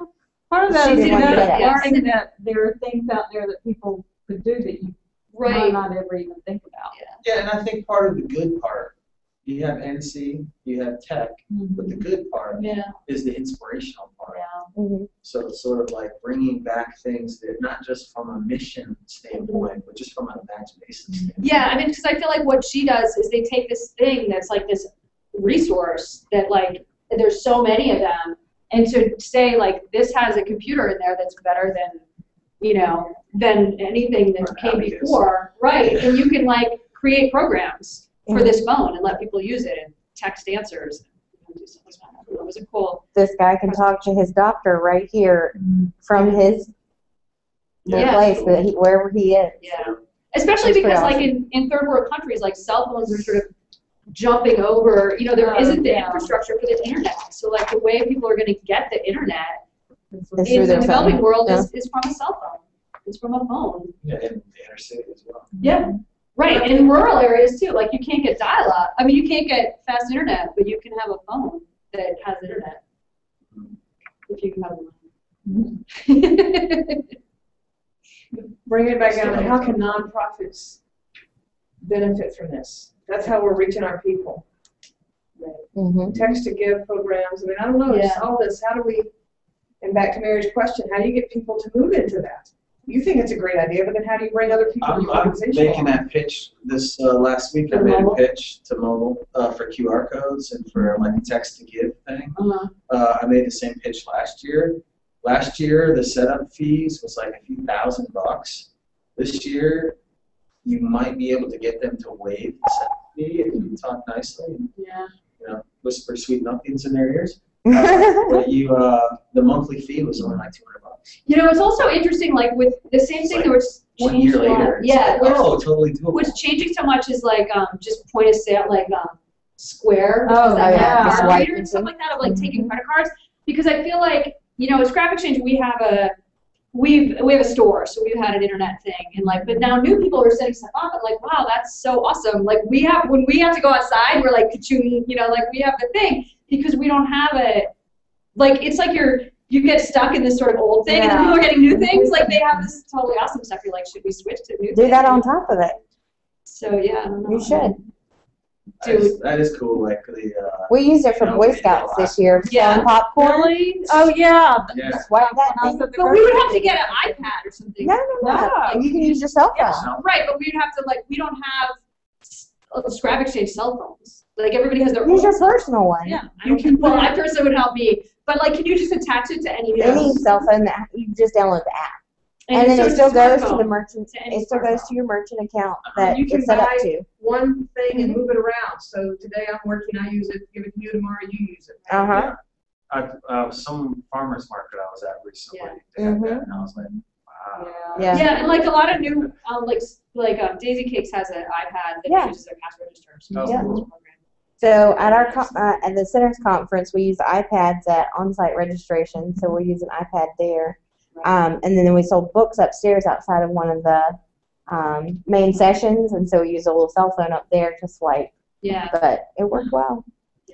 Part of that is learning that there are things out there that people could do that you might not ever even think about. Yeah, and I think part of the good part. You have NC, you have tech, but the good part is the inspirational part. Yeah. So it's sort of like bringing back things that not just from a mission standpoint, but just from an imagination standpoint. Yeah, I mean, because I feel like what she does is they take this thing that's like this resource that like there's so many of them, and to say like this has a computer in there that's better than anything that came before, right? And you can like create programs for this phone and let people use it and text answers. It was a cool. This guy can talk to his doctor right here from his place, wherever he is. Yeah, especially because like in third world countries, like cell phones are sort of jumping over. There isn't the infrastructure for the internet. So like the way people are going to get the internet in the developing world is from a cell phone. It's from a phone. Yeah, in the inner city as well. Yeah. Right, and in rural areas too. Like you can't get dial-up. I mean, you can't get fast internet, but you can have a phone that has internet. If you can have one. Bring it back down to how can nonprofits benefit from this? That's how we're reaching our people. Text to give programs. I mean, I don't know. Just all this. How do we? And back to Mary's question, how do you get people to move into that? You think it's a great idea, but then how do you bring other people in your organization? I'm making that pitch this last week. I made a pitch to mobile for QR codes and for like a text to give thing. I made the same pitch last year. Last year, the setup fees was like a few $1,000. This year, you might be able to get them to waive the setup fee if you talk nicely and whisper sweet nothings in their ears. But the monthly fee was only like $200. It's also interesting, like with the same thing that was 1 year later. Totally doable. What's changing so much is like just point of sale, like Square, card reader and stuff like that, of like taking credit cards. Because I feel like as Graphic Exchange, we have a store, so we've had an internet thing, and like, but now new people are setting stuff up, and like, wow, that's so awesome. Like when we have to go outside, we're like, like we have the thing because we don't have it. Like it's like you get stuck in this sort of old thing, and then people are getting new things. Like they have this totally awesome stuff. You're like, should we switch to new? Do that on top of it. So yeah, I don't know. You should. That is cool. Like we used it for Boy Scouts this year. Selling popcorn. Really? Oh yeah. Swipe that thing. But we would have to get an iPad or something. No. You can use your cell phone. Right, but we'd have to we don't have Scrap Exchange cell phones. Like everybody has their own. Use your personal one. Yeah. My person would help me. But like, can you just attach it to any cell phone that you just download the app, and then it still goes to the merchant. It still goes to your merchant account that it's set up to. one thing and move it around. So today I'm working, I use it, give it to you tomorrow, you use it. Uh-huh. Some farmer's market I was at recently, they had that, and I was like, wow. Yeah, and like a lot of new, Daisy Cakes has an iPad that uses their cash register. So So at our at the Centers Conference, we use iPads at on-site registration, so we'll use an iPad there. And then we sold books upstairs outside of one of the main sessions, and so we use a little cell phone up there to swipe. Yeah. But it worked well.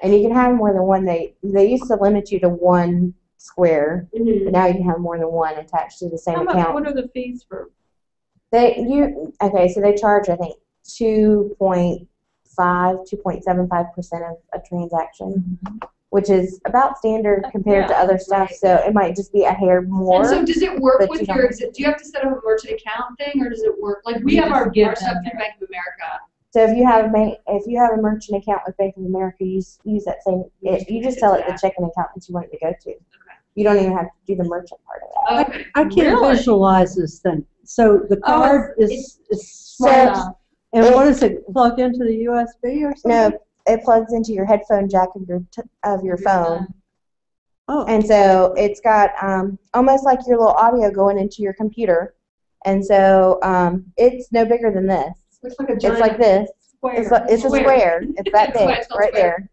And you can have more than one. They used to limit you to one square, but now you can have more than one attached to the same account. What are the fees for? So they charge, I think, 2.75% of a transaction, which is about standard compared to other stuff. So it might just be a hair more. And so does it work with your? Do you have to set up a merchant account thing, or does it work? Like we have our stuff through Bank of America. So if you have a merchant account with Bank of America, you use that same. You just tell it the checking account that you want it to go to. Okay. You don't even have to do the merchant part of it. Okay. I can't visualize this thing. So the card is small. And what does it plug into the USB or something? No, it plugs into your headphone jack of your phone. Oh. And so it's got almost like your little audio going into your computer. And so it's no bigger than this. Looks like a giant. It's like this. Square. It's a square. It's that big right there.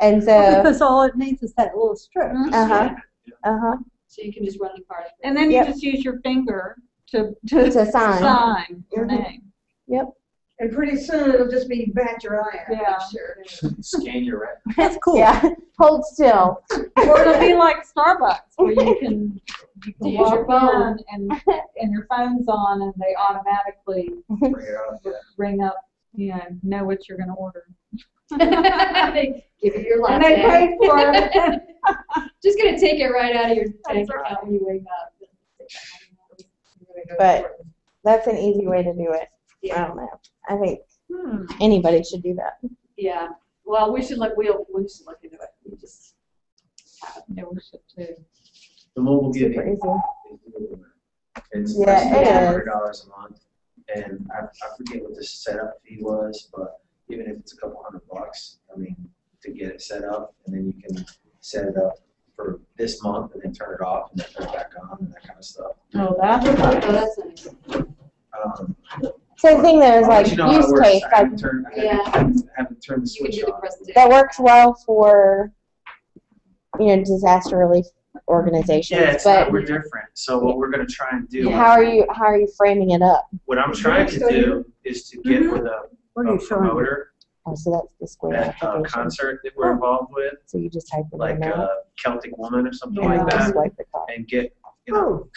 And so because all it needs is that little strip. So you can just run the card. And then you just use your finger to sign your name. Yep. And pretty soon it'll just be bat your eye out. Yeah. Sure. Scan your retina. That's cool. Yeah. Hold still. Or it'll be like Starbucks, where you can use your phone and your phone's on, and they automatically bring up, know what you're going to order. Give you your last And they pay for it. Just gonna take it right out of your bank account when you wake up. But that's an easy way to do it. I don't know. I think anybody should do that. Yeah. Well, we should look. We should look into it. We just Yeah, we should too. The mobile giving Super is it's it $100 a month, and I forget what the setup fee was, but even if it's a couple $100, I mean, to get it set up, and then you can set it up for this month and then turn it off and then turn it back on and that kind of stuff. Oh, that's nice. Same thing though, is like use case. I haven't turned the switch on. That works well for disaster relief organizations. Yeah, but we're different. So what we're going to try and do. How are you framing it up? What I'm trying to do is to get with a promoter. Oh, so that's the square that concert that we're involved with. So you just type it like in a Celtic Woman or something like that, and get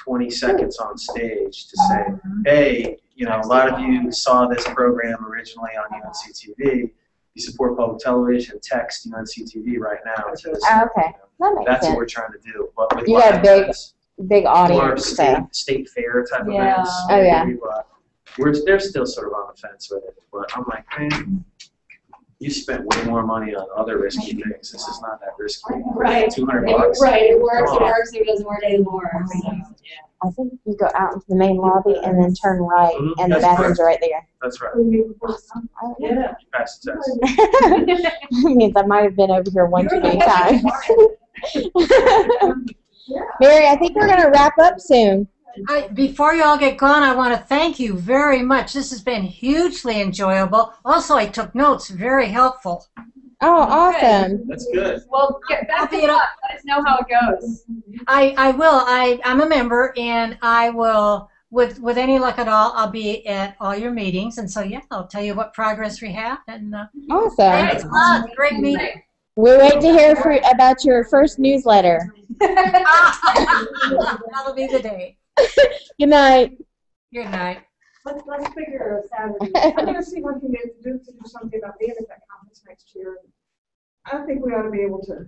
20 seconds on stage to say, hey, a lot of you saw this program originally on UNC-TV. You support public television, text UNC-TV right now. To this, okay, that makes that's sense. what we're trying to do. But with you got a big audience. State fair type events. Oh yeah. They're still sort of on the fence with it, but I'm like, man, you spent way more money on other risky things. This is not that risky. Right. $200. Right. It works. It works. It doesn't work anymore. So, I think you go out into the main lobby and then turn right, and the bathrooms are right there. That's right. Awesome. Yeah. You passed the test. That means I might have been over here one too many times. Mary, I think we're going to wrap up soon. Before you all get gone, I want to thank you very much. This has been hugely enjoyable. Also, I took notes, very helpful. Oh, awesome. That's good. Well, get back to let us know how it goes. I will. I'm a member, and I will, with any luck at all, I'll be at all your meetings. And so, yeah, I'll tell you what progress we have. And awesome. Thanks a lot. Great meeting. We wait to hear about your first newsletter. That'll be the day. Good night. Good night. Let's figure a Saturday. I'm going to see what we can do to do something about being at that conference next year. I think we ought to be able to